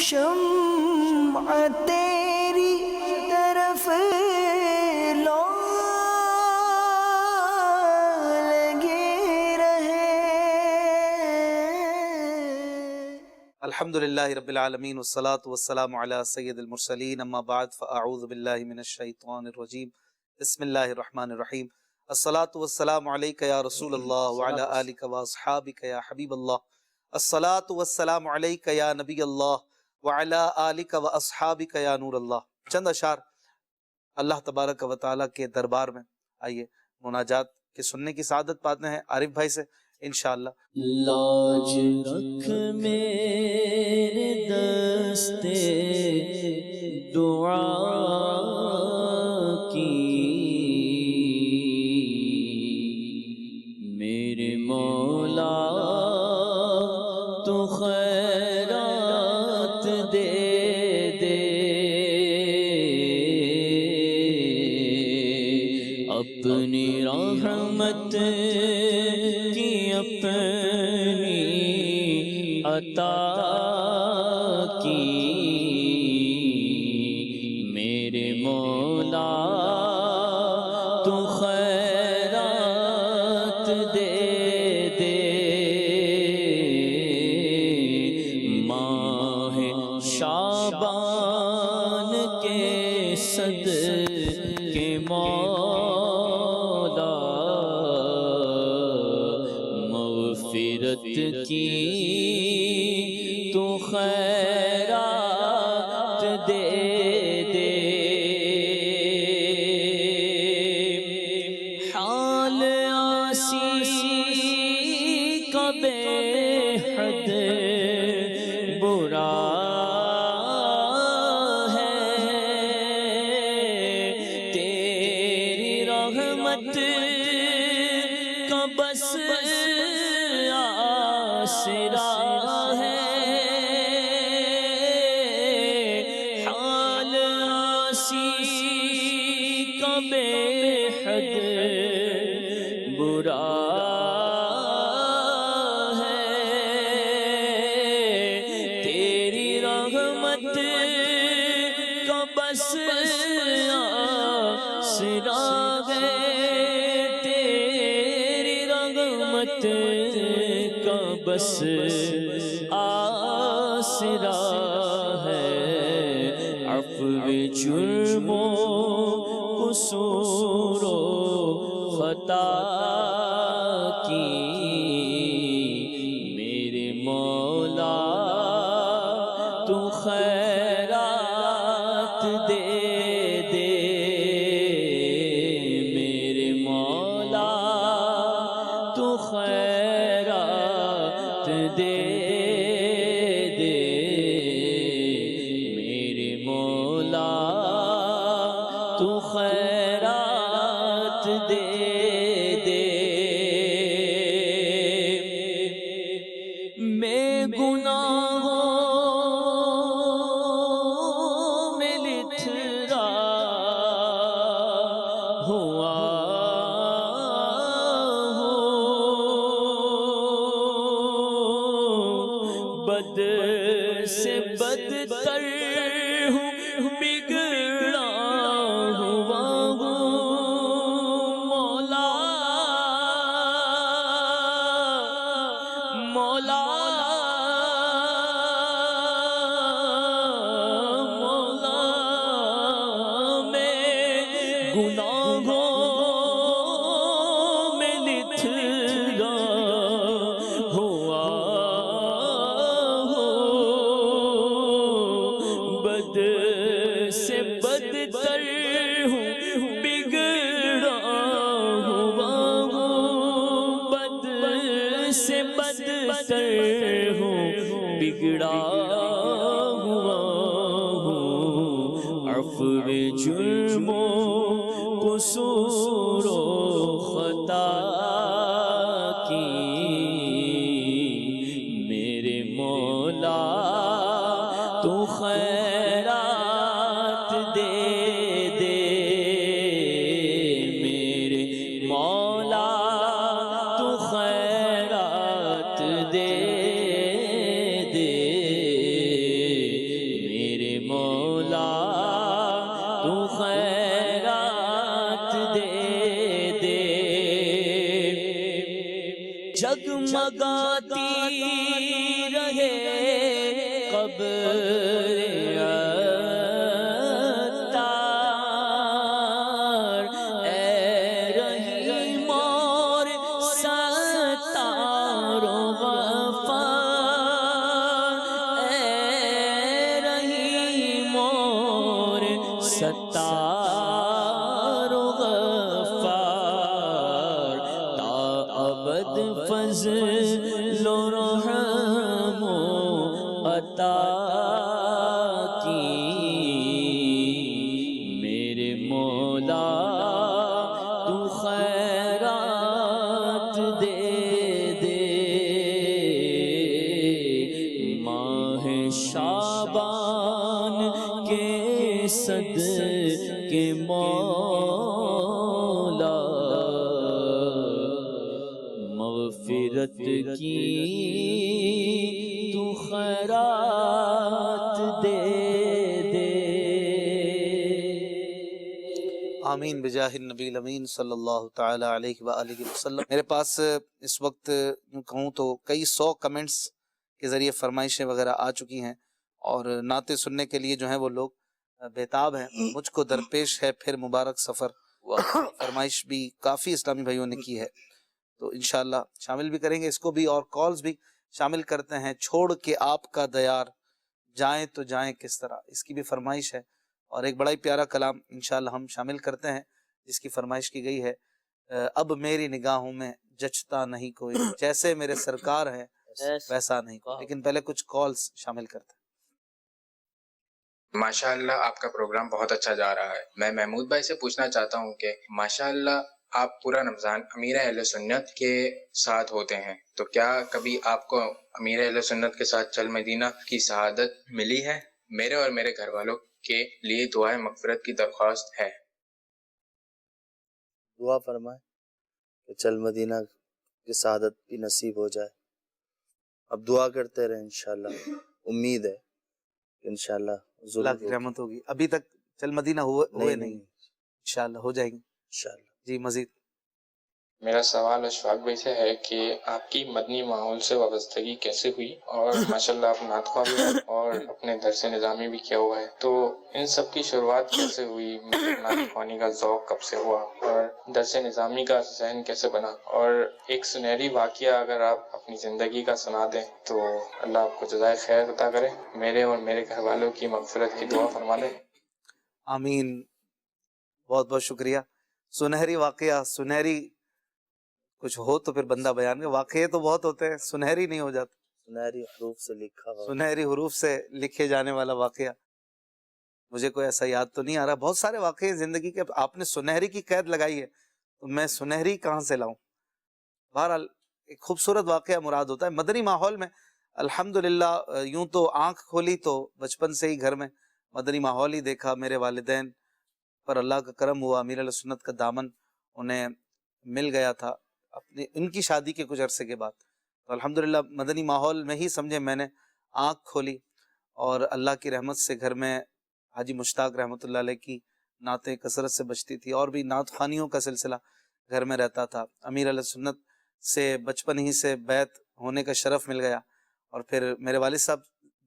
شمع تیری طرف لو لگے رہے. الحمدللہ رب العالمین والصلاة والسلام علی سید المرسلین، اما بعد فاعوذ باللہ من الشیطان الرجیم، بسم اللہ الرحمن الرحیم. الصلاة والسلام علیک یا رسول اللہ وعلی آلک واصحابک یا حبیب اللہ. الصلاة والسلام علیک یا نبی اللہ وعلی آلک واصحابک یا نور اللہ. چند اشعار اللہ تبارک و تعالیٰ کے دربار میں. آئیے مناجات کے سننے کی سعادت پاتے ہیں عارف بھائی سے انشاءاللہ. لاج رکھ میرے دستے دعا کی، میرے مولا تو خیرات دے دے. اپنی رحمت کی اپنی عطا کی، میرے مولا تو خیرات دے دے. ماہ شعبان کے صدقے مولا مغفرت کی تو خیرات دے دے. حال آسی کا بے حد برا ہے، تیری رحمت کا بس آسرا ہے. حال آسی کا بے حد برا ہے، تیری رحمت کا بس آسرا ہے. تیری رحمت کا بس آسرا ہے. عفو جرم و قصور و خطا کی، میرے مولا تو خیرات دے دے. میرے مولا تو خیرات دے دے. میرے مولا تو خیرات دے دے. میں گناہوں میں لتھڑا ہوا ہوں، بد سے بدتر ہوں، بگڑا ہوا ہوں. مولا مولا مولا میں گناہوں میں لتھڑا ہوا ہوں، بد سے بدتر ہوں، بگڑا ہوا ہوں. بد سے بدتر ہوں، بگڑا ہوا ہوں. عفو جرم و قصور و خطا کی، میرے مولا تو خیرات دے دے. میرے مولا تو خیرات دے دے. قبر عطار، اے رحیم اور ستار و غفار، اے رحیم اور ستار و غفار، تا ابد فضل و رحم و عطا کی میرے مولا تو خیرات دے دے، ماہ شعبان کے صدقے مولا مغفرت کی تو خیرات دے دے۔ آمین بجاہ النبی الامین صلی اللہ تعالی علیہ وآلہ وسلم۔ میرے پاس اس وقت یوں کہوں تو کئی 100 کمنٹس کے ذریعے فرمائشیں وغیرہ آ چکی ہیں، اور نعتیں سننے کے لیے جو ہیں وہ لوگ بےتاب ہیں۔ مجھ کو درپیش ہے پھر مبارک سفر، فرمائش بھی کافی اسلامی بھائیوں نے کی ہے، تو انشاءاللہ شامل بھی کریں گے اس کو بھی، اور کالز بھی شامل کرتے ہیں۔ چھوڑ کے آپ کا دیار جائیں تو جائیں کس طرح، اس کی بھی فرمائش ہے، اور ایک بڑا ہی پیارا کلام انشاءاللہ ہم شامل کرتے ہیں جس کی فرمائش کی گئی ہے، اب میری نگاہوں میں جچتا نہیں کوئی، جیسے میرے سرکار ہیں ویسا نہیں کوئی۔ لیکن پہلے کچھ کالز شامل کرتے ہیں۔ ماشاءاللہ آپ کا پروگرام بہت اچھا جا رہا ہے۔ میں محمود بھائی سے پوچھنا چاہتا ہوں کہ ماشاءاللہ آپ پورا رمضان امیر اہل سنت کے ساتھ ہوتے ہیں، تو کیا کبھی آپ کو امیر اہل سنت کے ساتھ چل مدینہ کی شہادت ملی ہے؟ میرے اور میرے گھر والوں کے لیے دعائے مغفرت کی درخواست ہے۔ دعا فرمائیں کہ چل مدینہ کی سعادت بھی نصیب ہو جائے۔ اب دعا کرتے رہیں، انشاءاللہ امید ہے کہ انشاءاللہ اللہ ضرور کی رحمت ہوگی۔ ابھی تک چل مدینہ ہوئے نہیں، نہیں، انشاءاللہ ہو جائیں گے انشاءاللہ۔ جی۔ مزید میرا سوال اشفاق بھائی سے ہے کہ آپ کی مدنی ماحول سے وابستگی کیسے ہوئی، اور ماشاءاللہ آپ نعت خواہ بھی ہیں اور اپنے درس نظامی بھی کیا ہوا ہے، تو ان سب کی شروعات کیسے ہوئی؟ نعت خوانی کا ذوق کب سے ہوا، اور درس نظامی کا ذہن کیسے بنا؟ اور ایک سنہری واقعہ اگر آپ اپنی زندگی کا سنا دیں تو اللہ آپ کو جزائے خیر عطا کرے۔ میرے اور میرے گھر والوں کی مغفرت کی دعا فرما دیں۔ آمین، بہت بہت شکریہ۔ سنہری واقعہ، سنہری کچھ ہو تو پھر بندہ بیان کرے، واقعے تو بہت ہوتے ہیں، سنہری نہیں ہو جاتا، سنہری حروف سے لکھا ہوا۔ سنہری حروف سے لکھے جانے والا واقعہ مجھے کوئی ایسا یاد تو نہیں آ رہا۔ بہت سارے واقعے زندگی کے، آپ نے سنہری کی قید لگائی ہے تو میں سنہری کہاں سے لاؤں؟ بہرحال ایک خوبصورت واقعہ مراد ہوتا ہے مدنی ماحول میں۔ الحمدللہ یوں تو آنکھ کھولی تو بچپن سے ہی گھر میں مدنی ماحول ہی دیکھا، میرے والدین پر اللہ کا کرم ہوا، امیر علیہ سنت کا دامن انہیں مل گیا تھا اپنی ان کی شادی کے کچھ عرصے کے بعد، تو الحمدللہ مدنی ماحول میں ہی سمجھے میں نے آنکھ کھولی، اور اللہ کی رحمت سے گھر میں حاجی مشتاق رحمۃ اللہ علیہ کی نعتیں کثرت سے بجتی تھی، اور بھی نعت خوانیوں کا سلسلہ گھر میں رہتا تھا۔ امیر علیہ سنت سے بچپن ہی سے بیعت ہونے کا شرف مل گیا، اور پھر میرے والد صاحب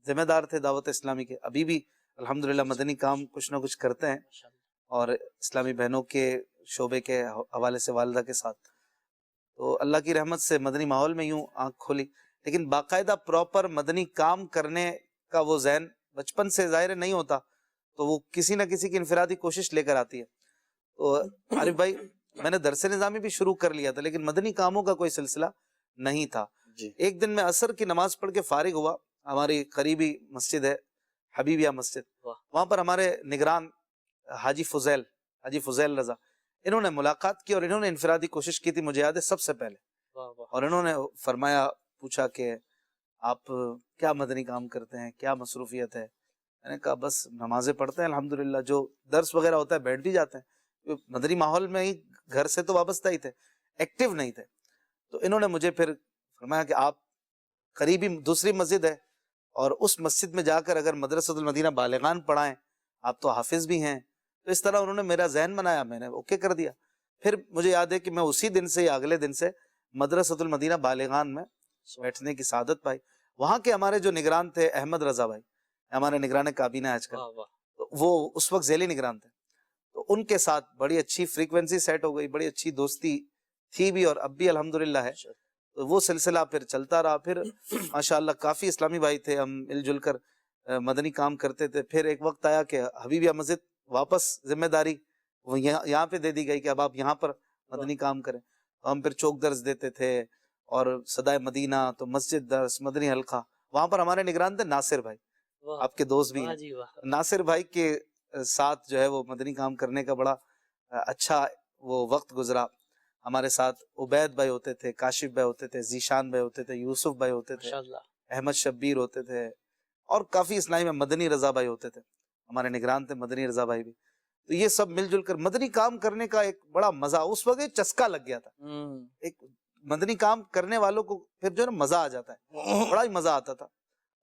ذمہ دار تھے دعوت اسلامی کے، ابھی بھی الحمدللہ مدنی کام کچھ نہ کچھ کرتے ہیں، اور اسلامی بہنوں کے شعبے کے حوالے سے والدہ کے ساتھ، تو اللہ کی رحمت سے مدنی ماحول میں یوں آنکھ کھولی۔ لیکن باقاعدہ پراپر مدنی کام کرنے کا وہ ذہن بچپن سے ظاہر نہیں ہوتا، تو وہ کسی نہ کسی کی انفرادی کوشش لے کر آتی ہے۔ تو عارف بھائی، میں نے درس نظامی بھی شروع کر لیا تھا لیکن مدنی کاموں کا کوئی سلسلہ نہیں تھا۔ ایک دن میں عصر کی نماز پڑھ کے فارغ ہوا، ہماری قریبی مسجد ہے حبیبیہ مسجد، وہاں پر ہمارے نگران حاجی فضیل رضا، انہوں نے ملاقات کی اور انہوں نے انفرادی کوشش کی تھی، مجھے یاد ہے سب سے پہلے، اور انہوں نے فرمایا، پوچھا کہ آپ کیا مدنی کام کرتے ہیں، کیا مصروفیت ہے؟ میں نے کہا بس نمازیں پڑھتے ہیں الحمدللہ، جو درس وغیرہ ہوتا ہے بیٹھ بھی جاتے ہیں، مدنی ماحول میں ہی گھر سے تو وابستہ ہی تھے، ایکٹیو نہیں تھے۔ تو انہوں نے مجھے پھر فرمایا کہ آپ قریبی دوسری مسجد ہے، اور اس مسجد میں جا کر اگر مدرسۃ المدینہ بالغان پڑھائیں، آپ تو حافظ بھی ہیں۔ تو اس طرح انہوں نے میرا ذہن بنایا، میں نے اوکے کر دیا۔ پھر مجھے یاد ہے کہ میں اسی دن سے یا اگلے دن سے مدرسۃ المدینہ بالغان میں بیٹھنے کی سعادت پائی۔ وہاں کے ہمارے جو نگران تھے احمد رضا بھائی، ہمارے نگران کابینہ آج کل, واہ واہ. تو وہ اس وقت ذیلی نگران تھے, تو ان کے ساتھ بڑی اچھی فریکوینسی سیٹ ہو گئی, بڑی اچھی دوستی تھی بھی اور اب بھی الحمدللہ ہے. تو وہ سلسلہ پھر چلتا رہا. پھر ماشاءاللہ کافی اسلامی بھائی تھے, ہم مل جل کر مدنی کام کرتے تھے. پھر ایک وقت آیا کہ حبیبیہ مسجد واپس ذمہ داری وہ یہاں پہ دے دی گئی کہ اب آپ یہاں پر مدنی کام کریں. تو ہم پھر چوک درس دیتے تھے اور صدائے مدینہ, تو مسجد درس, مدنی حلقہ. وہاں پر ہمارے نگران تھے ناصر بھائی, واہ آپ کے دوست بھی واہ ہیں. جی واہ. ناصر بھائی کے ساتھ جو ہے وہ مدنی کام کرنے کا بڑا اچھا وہ وقت گزرا. ہمارے ساتھ عبید بھائی ہوتے تھے, کاشف بھائی ہوتے تھے, ذیشان بھائی ہوتے تھے, یوسف بھائی ہوتے تھے, ماشاءاللہ. احمد شبیر ہوتے تھے, اور کافی اسلامی میں مدنی رضا بھائی ہوتے تھے, ہمارے نگران تھے مدنی رضا بھائی بھی. تو یہ سب مل جل کر مدنی کام کرنے کا ایک بڑا مزہ, اس وقت ایک چسکا لگ گیا تھا. ایک مدنی کام کرنے والوں کو پھر جو ہے نا مزہ آ جاتا ہے, بڑا ہی مزہ آتا تھا.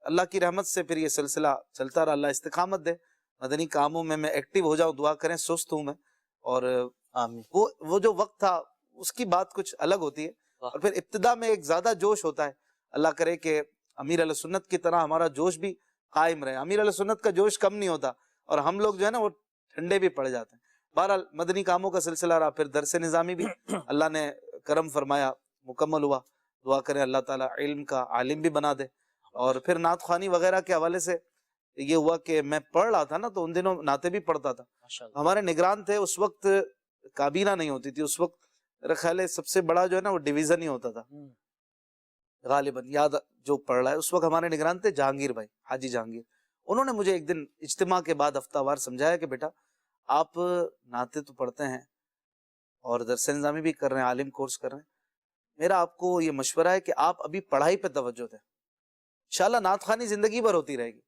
اللہ کی رحمت سے پھر یہ سلسلہ چلتا رہا. اللہ استقامت دے, مدنی کاموں میں ایکٹیو ہو جاؤں, دعا کریں, سست ہوں میں. اور آمین. وہ جو وقت تھا اس کی بات کچھ الگ ہوتی ہے. اور پھر ابتدا میں ایک زیادہ جوش ہوتا ہے. اللہ کرے کہ امیر علیہ سنت کی طرح ہمارا جوش بھی قائم رہے. امیر علیہ سنت کا جوش کم نہیں ہوتا اور ہم لوگ جو ہے نا وہ ٹھنڈے بھی پڑ جاتے ہیں. بہرحال مدنی کاموں کا سلسلہ رہا. پھر درس نظامی بھی اللہ نے کرم فرمایا, مکمل ہوا. دعا کریں اللہ تعالیٰ علم کا عالم بھی بنا دے. اور پھر نعت خوانی وغیرہ کے حوالے سے یہ ہوا کہ میں پڑھ رہا تھا نا, تو ان دنوں نعتیں بھی پڑھتا تھا. ہمارے نگران تھے اس وقت, کابینہ نہیں ہوتی تھی اس وقت, میرا خیال ہے سب سے بڑا جو ہے نا وہ ڈویژن ہی ہوتا تھا غالباً, یاد جو پڑھ رہا ہے. اس وقت ہمارے نگران تھے جہانگیر بھائی, حاجی جہانگیر. انہوں نے مجھے ایک دن اجتماع کے بعد ہفتہ وار سمجھایا کہ بیٹا آپ نعتیں تو پڑھتے ہیں اور درس نظامی بھی کر رہے ہیں, عالم کورس کر رہے ہیں, میرا آپ کو یہ مشورہ ہے کہ آپ ابھی پڑھائی پہ توجہ دیں. انشاءاللہ نعت خوانی زندگی بھر ہوتی رہے گی.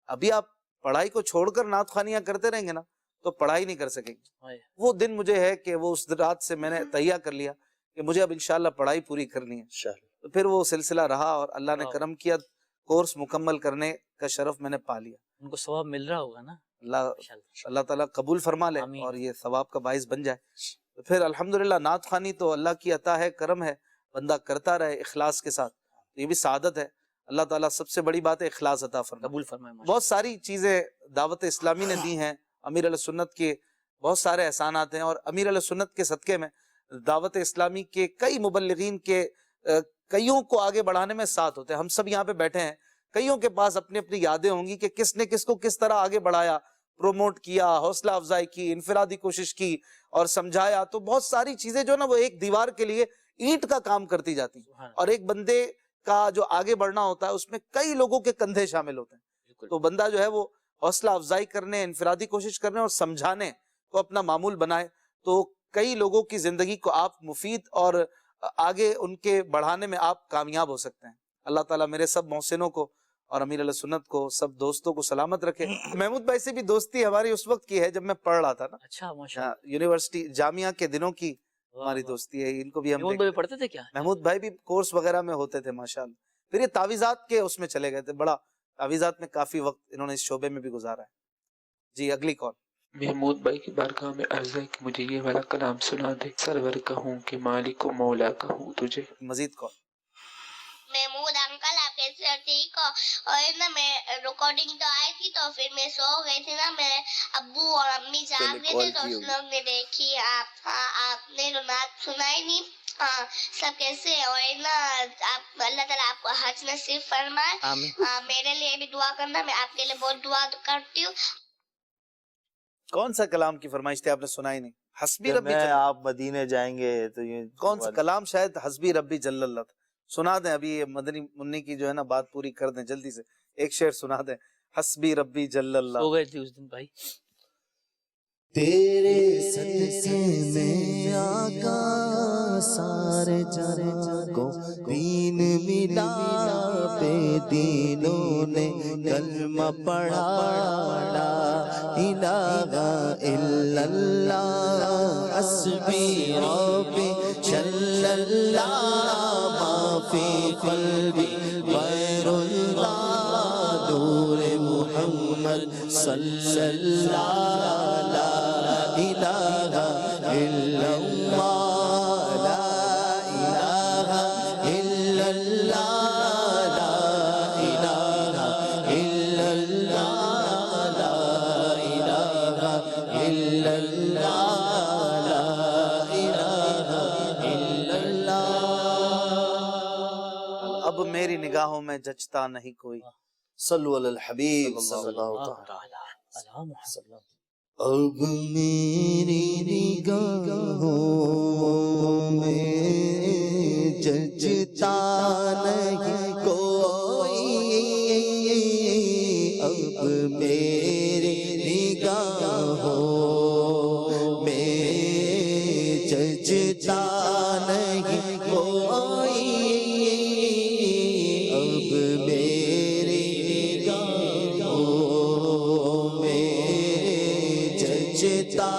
ابھی آپ پڑھائی کو چھوڑ کر نعت خوانیاں کرتے رہیں گے نا تو پڑھائی نہیں کر سکیں گے. وہ دن مجھے ہے کہ وہ اس رات سے میں نے تہیہ کر لیا کہ مجھے اب انشاءاللہ پڑھائی پوری کرنی ہے. تو پھر وہ سلسلہ رہا اور اللہ نے کرم کیا, کورس مکمل کرنے کا شرف میں نے پا لیا. ان کو ثواب مل رہا ہوگا نا, اللہ تعالیٰ قبول فرما لے اور یہ ثواب کا باعث بن جائے. تو پھر الحمدللہ نعت خوانی تو اللہ کی عطا ہے, کرم ہے, بندہ کرتا رہے اخلاص کے ساتھ, یہ بھی سعادت ہے. اللہ تعالیٰ سب سے بڑی بات ہے اخلاص عطا فرمائے, قبول فرمائے. بہت ساری چیزیں دعوت اسلامی نے دی ہیں, امیر علیہ سنت کے بہت سارے احسانات ہیں, اور امیر علیہ سنت کے صدقے میں دعوت اسلامی کے کئی مبلغین کے کئیوں کو آگے بڑھانے میں ساتھ ہوتے ہیں. ہم سب یہاں پہ بیٹھے ہیں, کئیوں کے پاس اپنی اپنی یادیں ہوں گی کہ کس نے کس کو کس طرح آگے بڑھایا, پروموٹ کیا, حوصلہ افزائی کی, انفرادی کوشش کی اور سمجھایا. تو بہت ساری چیزیں جو نا وہ ایک دیوار کے لیے اینٹ کا کام کرتی جاتی ہیں, اور ایک بندے کا جو آگے بڑھنا ہوتا ہے اس میں کئی لوگوں کے کندھے شامل ہوتے ہیں. تو بندہ جو ہے وہ حوصلہ افزائی کرنے, انفرادی کوشش کرنے اور سمجھانے کو اپنا معمول بنائے تو کئی لوگوں کی زندگی کو آپ مفید اور آگے ان کے بڑھانے میں آپ کامیاب ہو سکتے ہیں. اللہ تعالیٰ میرے سب محسنوں کو اور امیر علیہ سنت کو, سب دوستوں کو سلامت رکھے. محمود بھائی سے بھی دوستی ہماری اس وقت کی ہے جب میں پڑھ رہا تھا نا. اچھا ماشاءاللہ, یونیورسٹی جامعہ کے دنوں کی ہماری دوستی ہے. ان کو بھی ہم پڑھتے تھے کیا؟ محمود بھائی بھی کورس وغیرہ میں ہوتے تھے ماشاءاللہ. پھر یہ تعویذات کے اس میں چلے گئے تھے, بڑا تعویذات میں کافی وقت انہوں نے اس شعبے میں بھی گزارا ہے. جی اگلی کال. محمود بھائی کی بارگاہ میں عرض ہے کہ مجھے یہ والا کلام سنا دے. سرور کہوں کہ مالک و مولا کہوں تجھے. مزید کال. محمود انکل آپ کیسے ٹھیک ہو؟ اور نا میں ریکارڈنگ تو آئی تھی تو پھر میں سو گئی تھی نا, میرے ابو اور امی جاگ گئے تھے تو اس لوگ نے دیکھی آپ نے نعت سنائی نہیں. سب کیسے ہیں؟ اور نا آپ اللہ تعالیٰ آپ کو حج نصیب فرمائے. میرے لیے بھی دعا کرنا, میں آپ کے لیے بہت دعا کرتی ہوں. کون سا کلام کی فرمائش تھی, آپ نے سنائی نہیں؟ حسبی ربی میں آپ مدینے جائیں گے تو یہ کون سا کلام؟ شاید حسبی ربی جل اللہ تھا. سنا دیں ابھی, یہ مدنی منی کی جو ہے نا بات پوری کر دیں جلدی سے, ایک شعر سنا دیں. حسبی ربی جل اللہ. سو گئے تھے اس دن بھائی. تیرے صدقے میں آقا سارے جہاں کو دین ملا, بے دینوں نے کلمہ پڑھا, لا الہ الا اللہ حسبی ربی جل اللہ, ما فی قلبی غیر اللہ, نور محمد صلی اللہ, لا الہ الا اللہ, لا الہ الا اللہ, لا الہ الا اللہ. نگاہوں میں جچتا نہیں کوئی. صلو علی الحبیب صلی اللہ تعالی. تعالی علی محمد. اب میری نگاہوں میں جچتا نہیں کوئی. اب میری نگاہوں میں جچتا نہیں کوئی. اب میری نگاہوں میں جچتا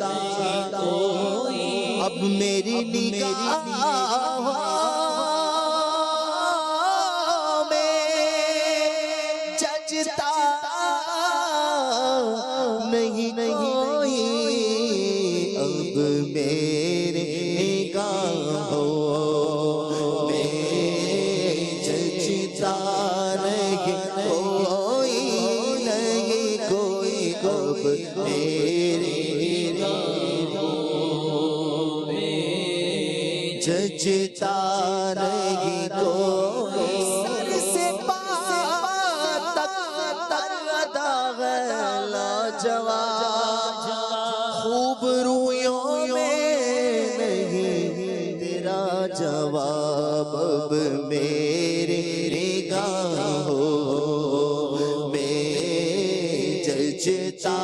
نہیں کوئی. اب میری نگاہوں میں جچتا نہیں کوئی. اب میری نگاہوں میں جچتا نہیں کوئی. نہیں کوئی. اب میری نگاہوں میں جچتا نہیں کوئی. سر سے پاں تک داغ لاجواب خوب رویوں میں نہیں تیرا جواب. اب میری نگاہوں میں جچتا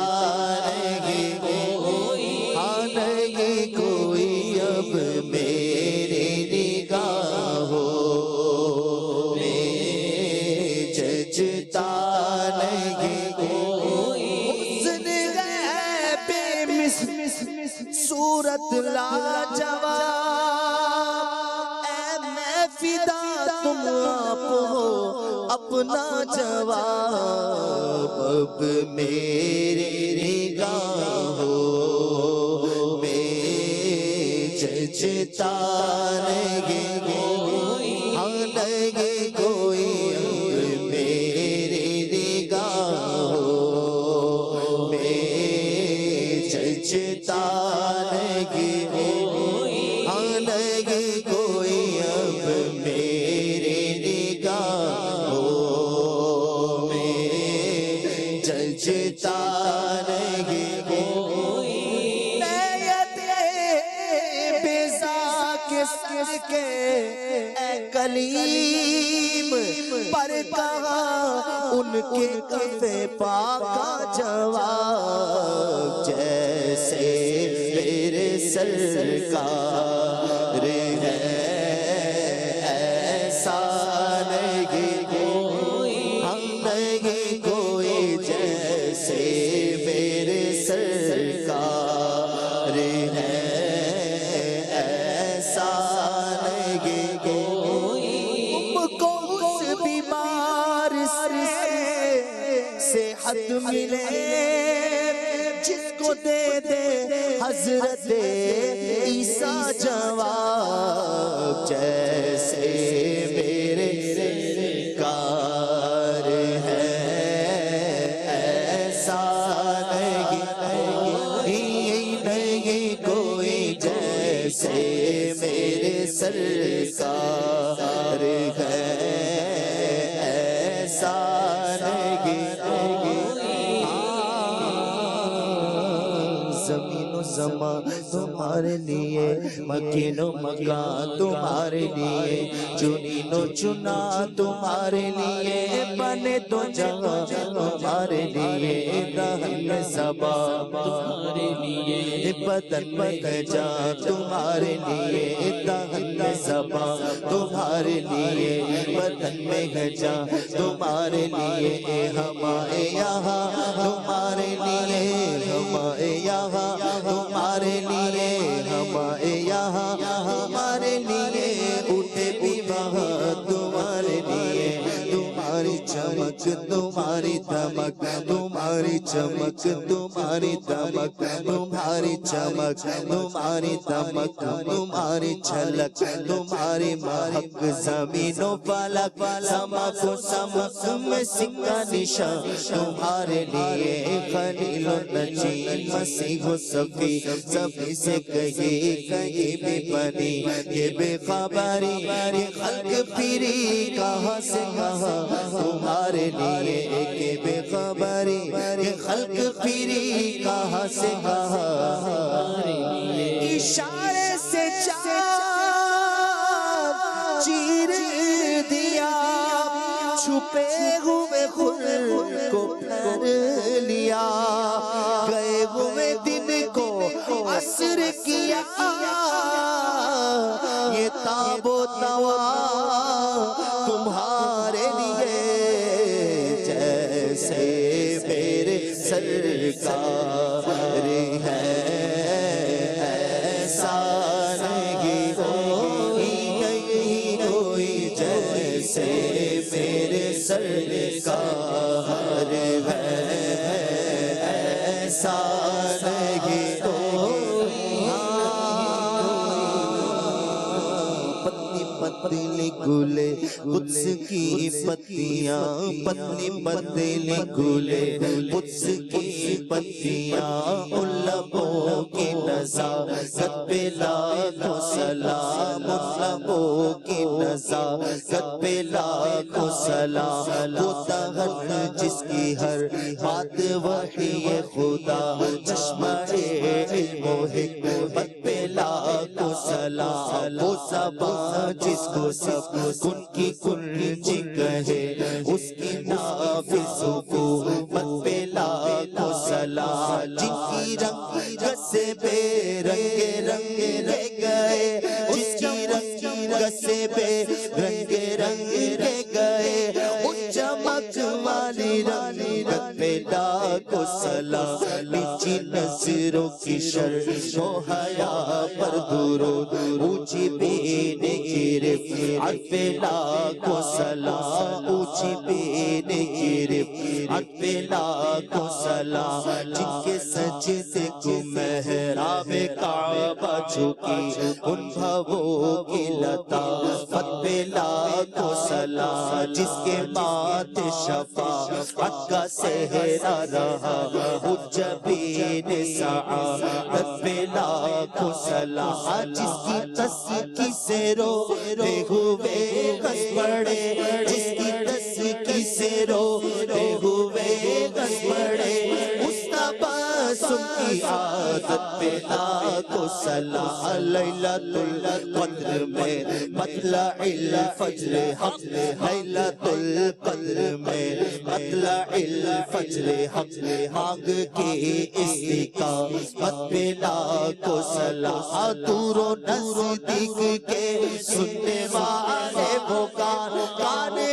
نہیں کوئی. ہاں نہیں کوئی. اب میری نگاہوں میں جچتا نہیں کوئی. حسن ہے بے مثل صورت لاجواب. اے میں فدا تم آپ ہو اپنا جواب. اب میری نگاہوں میں جچتا نہیں کوئی. ہاں نہیں کوئی. اب میری نگاہوں میں جچتا نہیں کوئی. ہاں نہیں کوئی. اب میری نگاہوں میں جچتا نہیں کوئی. کس کے اے کلیم پر کہا ان کے کفے پاک کا جواب. جیسے میرے سرکار ہے ایسا نہیں کوئی. ہم نہیں کوئی. جیسے میرے سرکار ہے صحت ملے جس کو دے دے حضرت عیسیٰ جواب. جیسے میرے سرکار ہے ایسا نہیں کوئی. جیسے میرے سرکار ہے ایسا زمین و زمان تمہارے لیے مکین و مکان تمہارے لیے چنین و چنا تمہارے لیے بنے تو جگہ تمہارے لیے دہن زبان تمہارے لیے بدن میں جان تمہارے لیے دہن زبان تمہارے لیے بدن میں جان تمہارے لیے ہمارے یہاں تمہارے لیے ہمارے یہاں تمہارے لیے ہمارے یہاں ہمارے لیے اٹھے بھی وہاں تمہارے لیے تمہاری چمک تمہاری دھمک تمہاری چمک تمہاری دھمک تمہاری چمک تمہاری دھمک تمہاری جھلک تمہاری مہک زمین و فلک سمک و سمک میں سکہ نشان تمہارے لیے خلیل و نجی مسیح و صفی سبھی سے کہیں بھی بنی یہ بے خبری یہ خلق پھری کہاں سے کہاں تمہارے لیے ایک بے خبری یہ خلق پھری کہاں سے کہاں اشارے سے چار چیر دیا چھپے ہوئے خود کو پھیر لیا گئے ہوئے دن کو عصر کیا یہ تاب و توا تمہارے لیے جیسے میرے سرکار ہے ایسا نہیں کوئی جیسے میرے سرکار ہے ایسا نہیں پتلی گلے قدس کی پتیاں پتلی پتلی گلے قدس کی پتیاں ان لبوں کی نزاکت پہ لاکھوں سلام ان لبوں کی نزاکت پہ لاکھوں سلام وہ تہر جس کی ہر بات وحی خدا چشمہ علم و حکمت پہ لاکھوں سلام وہ زبان جس کو سب کن کی کنجی کہے اس کی نافذ حکومت پہ لاکھوں سلام جن کی رنگ سے بے رنگ رہ گئے جس کی رنگ سے بے رنگ رہ گئے اس چمک والی رنگت پہ لاکھوں سلام نیچی نظروں کی شرم و حیا پر درود اونچی بین گرفت پہ لاکھوں سلام اونچی بین گرفت پہ لاکھوں سلام جن کے سجدے کو محراب کعبہ جھکی ان بھووں کی لطافت پہ لاکھوں سلام جس کے ماتھے شفاعت کا صحرا رہا حجبین سعادت پہ لاکھوں سلام جس کی تسکی سے روتے ہوئے کس پڑے جس کی تسکی سے روتے ہوئے کس پڑے اس تبسم کی عادت پہ لاکھوں سلام لیلۃ القدر میں مطلع الفجر حق لیلۃ القدر میں مطلع الفجر حق مانگ کے استقامت پہ لاکھوں سلام دور و نزدیک کے سننے والے وہ کان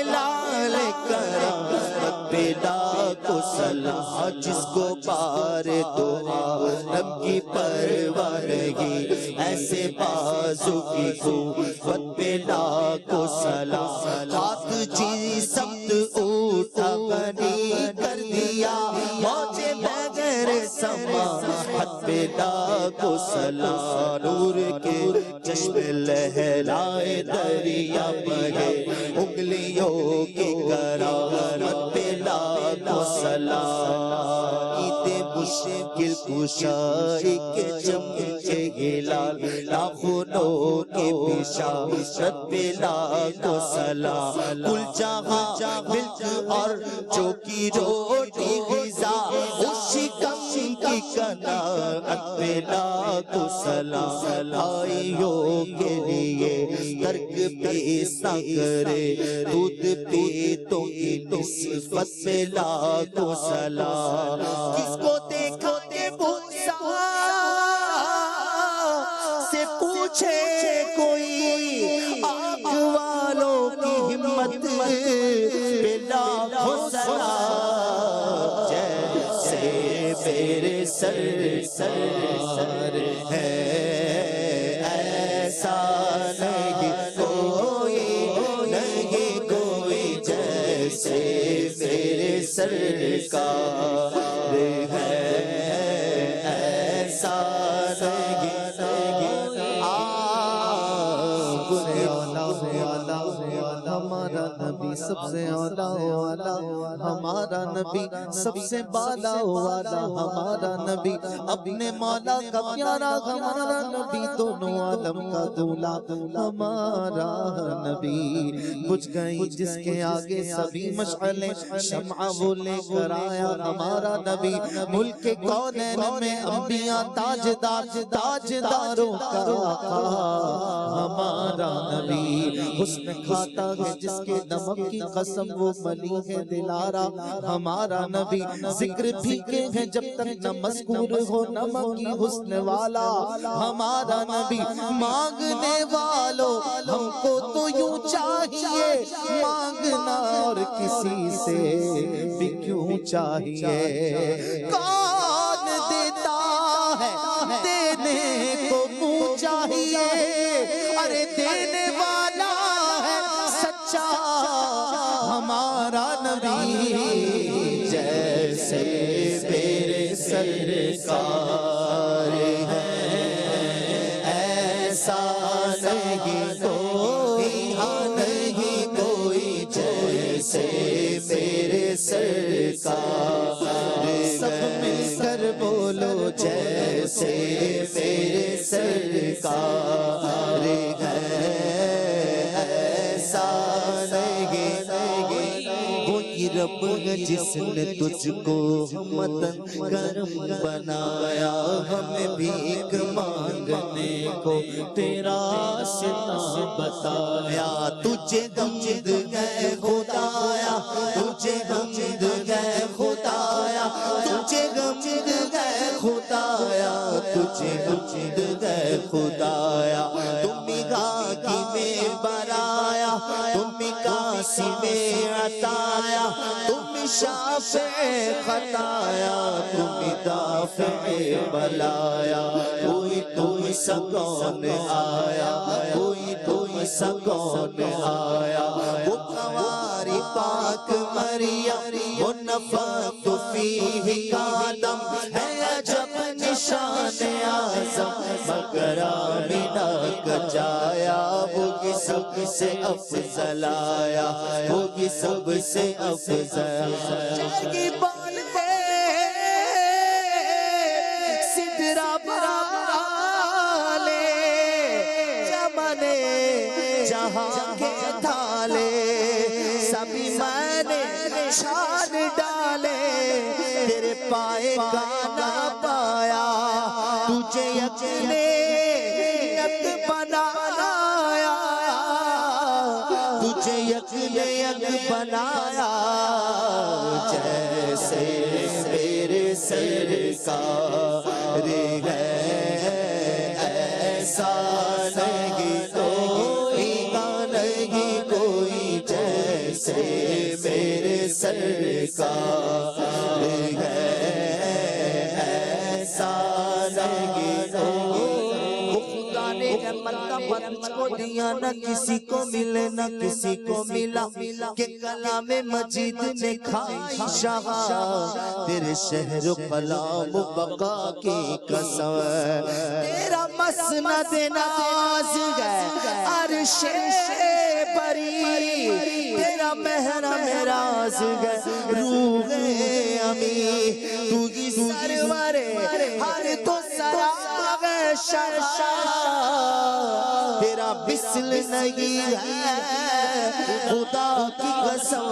لال کرامت پہ لاکھوں سلام جس کو پار دعا رب کی پروانگی ایسے بازو کی قوت پہ لاکھوں سلام ہاتھ جی سخت اٹھا غنی کر دیا موج بغیر سماحت پہ لاکھوں سلام نور کے چشم لہلائے دریا بہے انگلیوں کی کرامت پہ لاکھوں سلام عید مشکل کشائی کے چمچے ہلال ناخنوں کے بشارت پہ لاکھوں سلام کل جہاں ملک اور جو کی روٹی غذا اس شکم کی قناعت پہ لاکھوں سلام بھائیوں کے لیے ترک پیش نہ کرے دودھ پیتوں کی نسبت پہ لاکھوں سلام کس کو دیکھا کہ بھوسا سے پوچھے کوئی آگ والوں کی ہمت پہ لاکھوں سلام جیسے میرے سر ہے ایسا نہیں کوئی جیسے میرے سرکار ہے ایسا ہمارا نبی سب سے اعلیٰ والا، ہمارا نبی سب سے بالا والا، ہمارا نبی اپنے مولا کا پیارا، ہمارا نبی دونوں عالم کا دولا، ہمارا نبی بجھ گئی جس کے آگے سبھی مشعلیں، شمع وہ لے کر آیا ہمارا نبی، ملک کونین میں انبیاء تاجداروں کا آقا ہمارا نبی، حسن کھاتا ہے جس کے نمک کی قسم وہ ملی ہے دلارا ہمارا نبی، ذکر پھیکے ہیں جب تک نہ مذکور ہو نمک کی حسن والا ہمارا نبی، مانگنے والوں ہم کو تو یوں چاہیے مانگنا اور کسی سے بھی کیوں چاہیے، کون دیتا ہے دینے کو منہ چاہیے، ارے دینے والا ہے سچا ہمارا نبی، جیسے میرے سرکار ہے ایسا نہیں کوئی، نہیں کوئی جیسے میرے سرکار، سب مل کر بولو جیسے میرے سرکار ہے ایسا نہیں، وہی رب ہے جس نے تجھ کو مدن کرم بنایا، ہمیں بھیک مانگنے کو تیرا سنا بتایا، تجھے حمد ہے خدایا، تجھے حمد ہے خدایا، تجھے حمد ہے خدایا، تجھے حمد ہے خدایا، تمہیں غاکی میں برایا، تمہیں کاسی میں عطایا، تمہیں شافع خطایا، تمہیں دافع بلایا، کوئی تم سا کون آیا، کوئی تم سا کون آیا، وہ کنواری پاک مریم وہ نفخت فیہ کا دم ہے عجب نشان اعظم، مگر آمنہ کا جایا ہوگی سب سے افضل آیا، ہوگی سب سے افضل جاگی بال ہے سدرا بالے، چمنے جہاں کے تھالے سبھی میں نے چھان ڈالے، تیرے پائے کا نہ پایا، تجھے یقینے یک بنایا، تجھے یقینے یک بنایا، جیسے میرے سرکار ہے ایسا نہیں کوئی، نہیں کوئی جیسے میرے سرکار ہے ایسا نہیں وہ خدا نے مرتبہ تجھ کو دیا، نہ کسی کو ملے نہ کسی کو ملا، کہ کلام مجید نے کھائی شہا، تیرے شہر و کلام و بقا کی قسم، تیرا مسند ناز ہے عرش بری، تیرا محرم راز ہے روح امی، تو ہی سرور ہر تو سراغ شرشا، تیرا مثل نہیں ہے خدا کی قسم،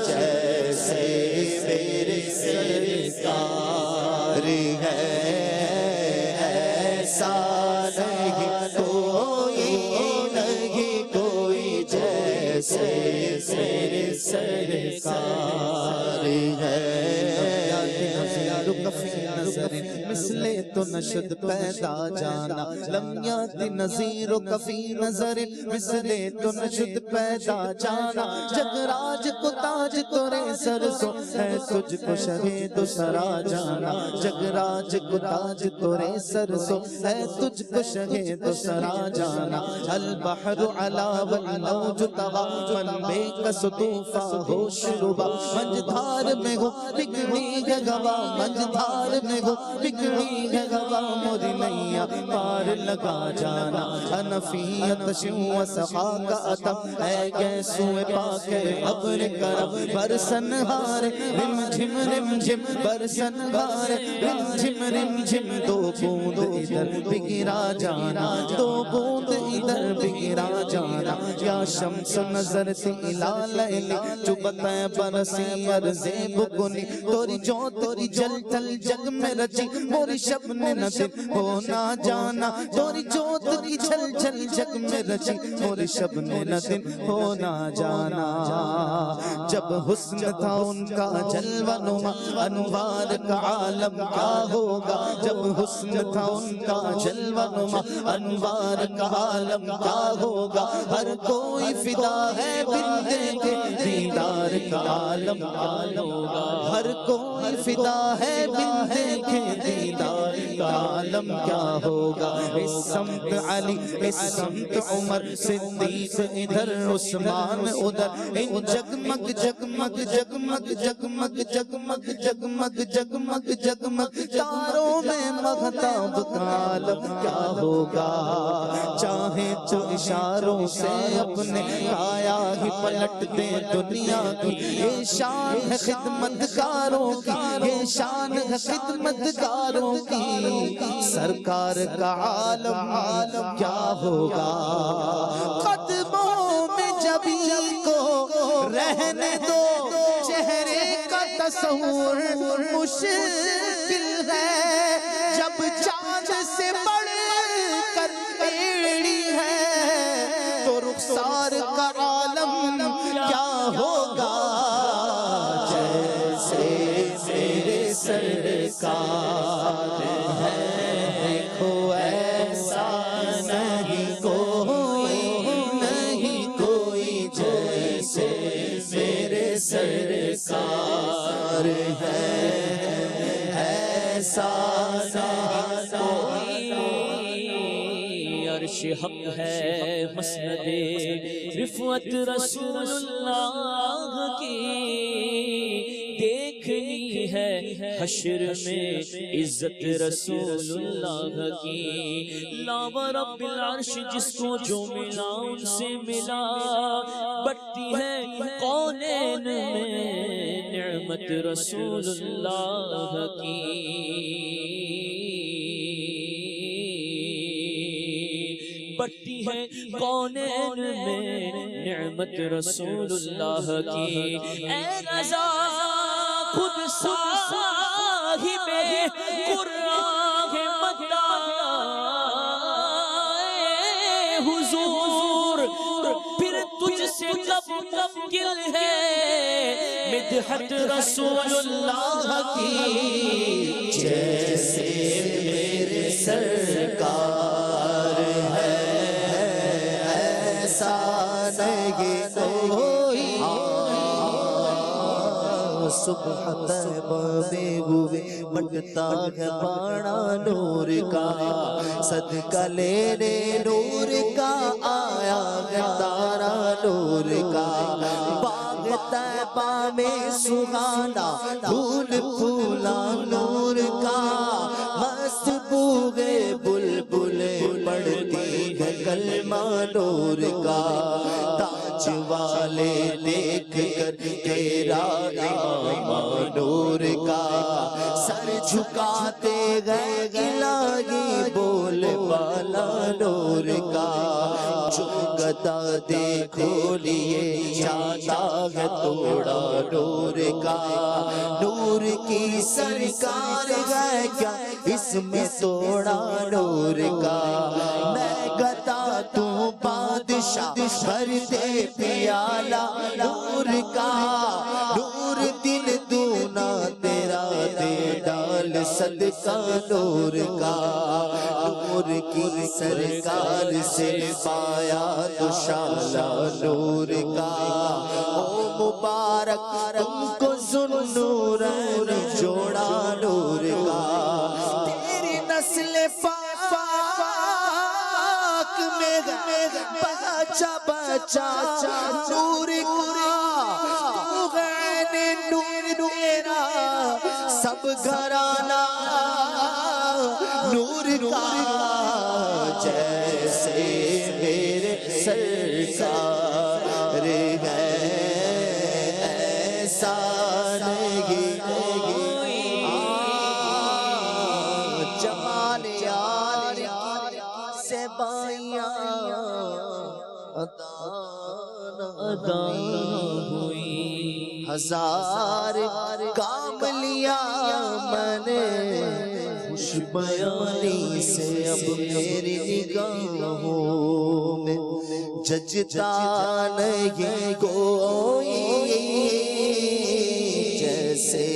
جیسے میرے سرکار ہے ایسا نہیں کوئی، نہیں کوئی جیسے میرے سرکار ہے مثل تو نشد پیدا جانا لم یات نظیر کفی نظر مثل تو نشد پیدا جانا جگراج کو تاج تورے سر سو ہے تجھ کو شہید سرا جانا جگراج کو تاج تورے سر سو ہے تجھ کو شہید سرا جانا البحر علا والموج تغا من بے کس طوفا ہو شربا منجدھار میں ہو بگڑی ہے گوا منجدھار میں ہو بگڑی ہے گوا موری نیا پار لگا جانا انفیت شو سخا کا اتم اے گیسوئے پاک ابر کرم برسن ہار رم جھم برسن ہار رم جھم دو بوند ادھر بگرا جانا دو بوند ادھر بگرا جانا یا شمس نظر تی الہ لیلی جو بتائیں برسی عرضے بکنی توری جو توری جل تل جگ میں رچی موری شب نے ندن ہونا جانا توری جو توری جل جل جگ میں رچی موری شب نے ندن ہونا جانا جب حسن تھا ان کا جلوہ نما انوار کا عالم کیا ہوگا جب حسن تھا ان کا جلوہ نما انوار کا عالم کیا ہوگا ہر کوئی فدا ہے بن دیکھے دیدار کا عالم کیا ہوگا ہر کوئی فدا ہے بن دیکھے دیدار کا عالم کیا ہوگا اس سمت علی اس سمت عمر صدیق ادھر عثمان ادھر ان جگمگ جگمگ جگمگ جگمگ جگمگ جگمگ جگمگ جگمگ تاروں میں مہتاب کا عالم کیا ہوگا چاہے تو اشاروں سے اپنے آیا ہی پلٹ دے دنیا کی یہ شان ہے خدمتگاروں کی یہ شان ہے خدمتگاروں کی سرکار کا عالم کیا ہوگا قدموں میں جبی کو رہنے دو چہرے کا تصور مشکل ہے جب چاند سے بڑھ کر ایڑی ہے تو رخسار کا عالم کیا ہوگا جیسے میرے سرکار ہے دیکھو ایسا نہیں کوئی جیسے میرے سرکار ہے ایسا عرش حق ہے مسند رفعت رسول اللہ کی دیکھنی ہے حشر میں عزت رسول اللہ کی لا ورب العرش جس کو جو ملا ان سے ملا بٹتی ہے کونین میں نعمت رسول اللہ کی بٹتی ہے کونین میں نعمت رسول اللہ کی اے رضا خود صاحب قرآن مدعا حضور پھر تجھ سے کب گل ہے مدحت رسول اللہ کی جیسے میرے سرکار ہے ایسا نہیں کوئی صبح طیبہ میں ہوئے بٹتا ہے باڑا نور کا صدقہ لینے نور کا آیا ہے تارا نور کا باغ طیبہ میں سہانا پھول پھولا نور کا مست بوگے بلبلیں پڑھتی ہے کلمہ نور کا تاج والے دیکھ کر تیرا امام نور کا سر جھکاتے گئے الہی بول والا نور کا جو گدا دیکھو لیے جاتا ہے توڑا نور کا نور کی سرکار ہے کیا اس میں توڑا نور کا میں گدا تو بادشاہ بھر دے پیالہ نور کا نور دل دونا تیرا دے ڈال صدقہ نور کا، نور کی سرکار سے پایا دوشالہ نور کا، او مبارک تم کو ذوالنورین جوڑا نور کا، تیری نسل پاک میں بچا بچا نور کا، تو غین نور میرا سب گھرانہ نور کا، جیسے میرے سرکار ہے ایسا نہیں، جمال یار سے بائیاں عطا ہوئی، ہزار کام لیا میں نے خوش بیانی سے، اب میری نگاہوں میں ججتا نہیں کوئی، جیسے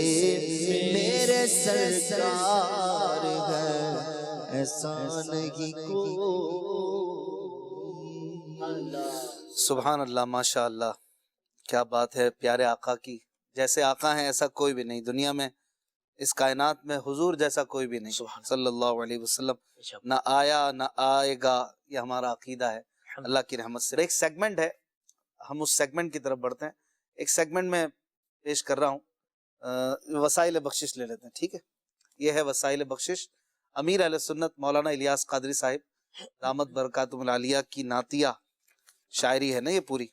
میرے سرکار ہے ایسا نہیں کوئی۔ سبحان اللہ، ماشاء اللہ، کیا بات ہے پیارے آقا کی، جیسے آقا ہیں ایسا کوئی بھی نہیں دنیا میں، اس کائنات میں حضور جیسا کوئی بھی نہیں صلی اللہ علیہ وسلم، نہ آیا نہ آئے گا، یہ ہمارا عقیدہ ہے اللہ کی رحمت سے۔ ایک سیگمنٹ ہے، ہم اس سیگمنٹ کی طرف بڑھتے ہیں۔ ایک سیگمنٹ میں پیش کر رہا ہوں، وسائل بخشش لے لیتے ہیں، ٹھیک ہے؟ یہ ہے وسائل بخشش، امیر اہل سنت مولانا الیاس قادری صاحب دامت برکاتہم العالیہ کی نعتیہ شاعری ہے نا یہ پوری۔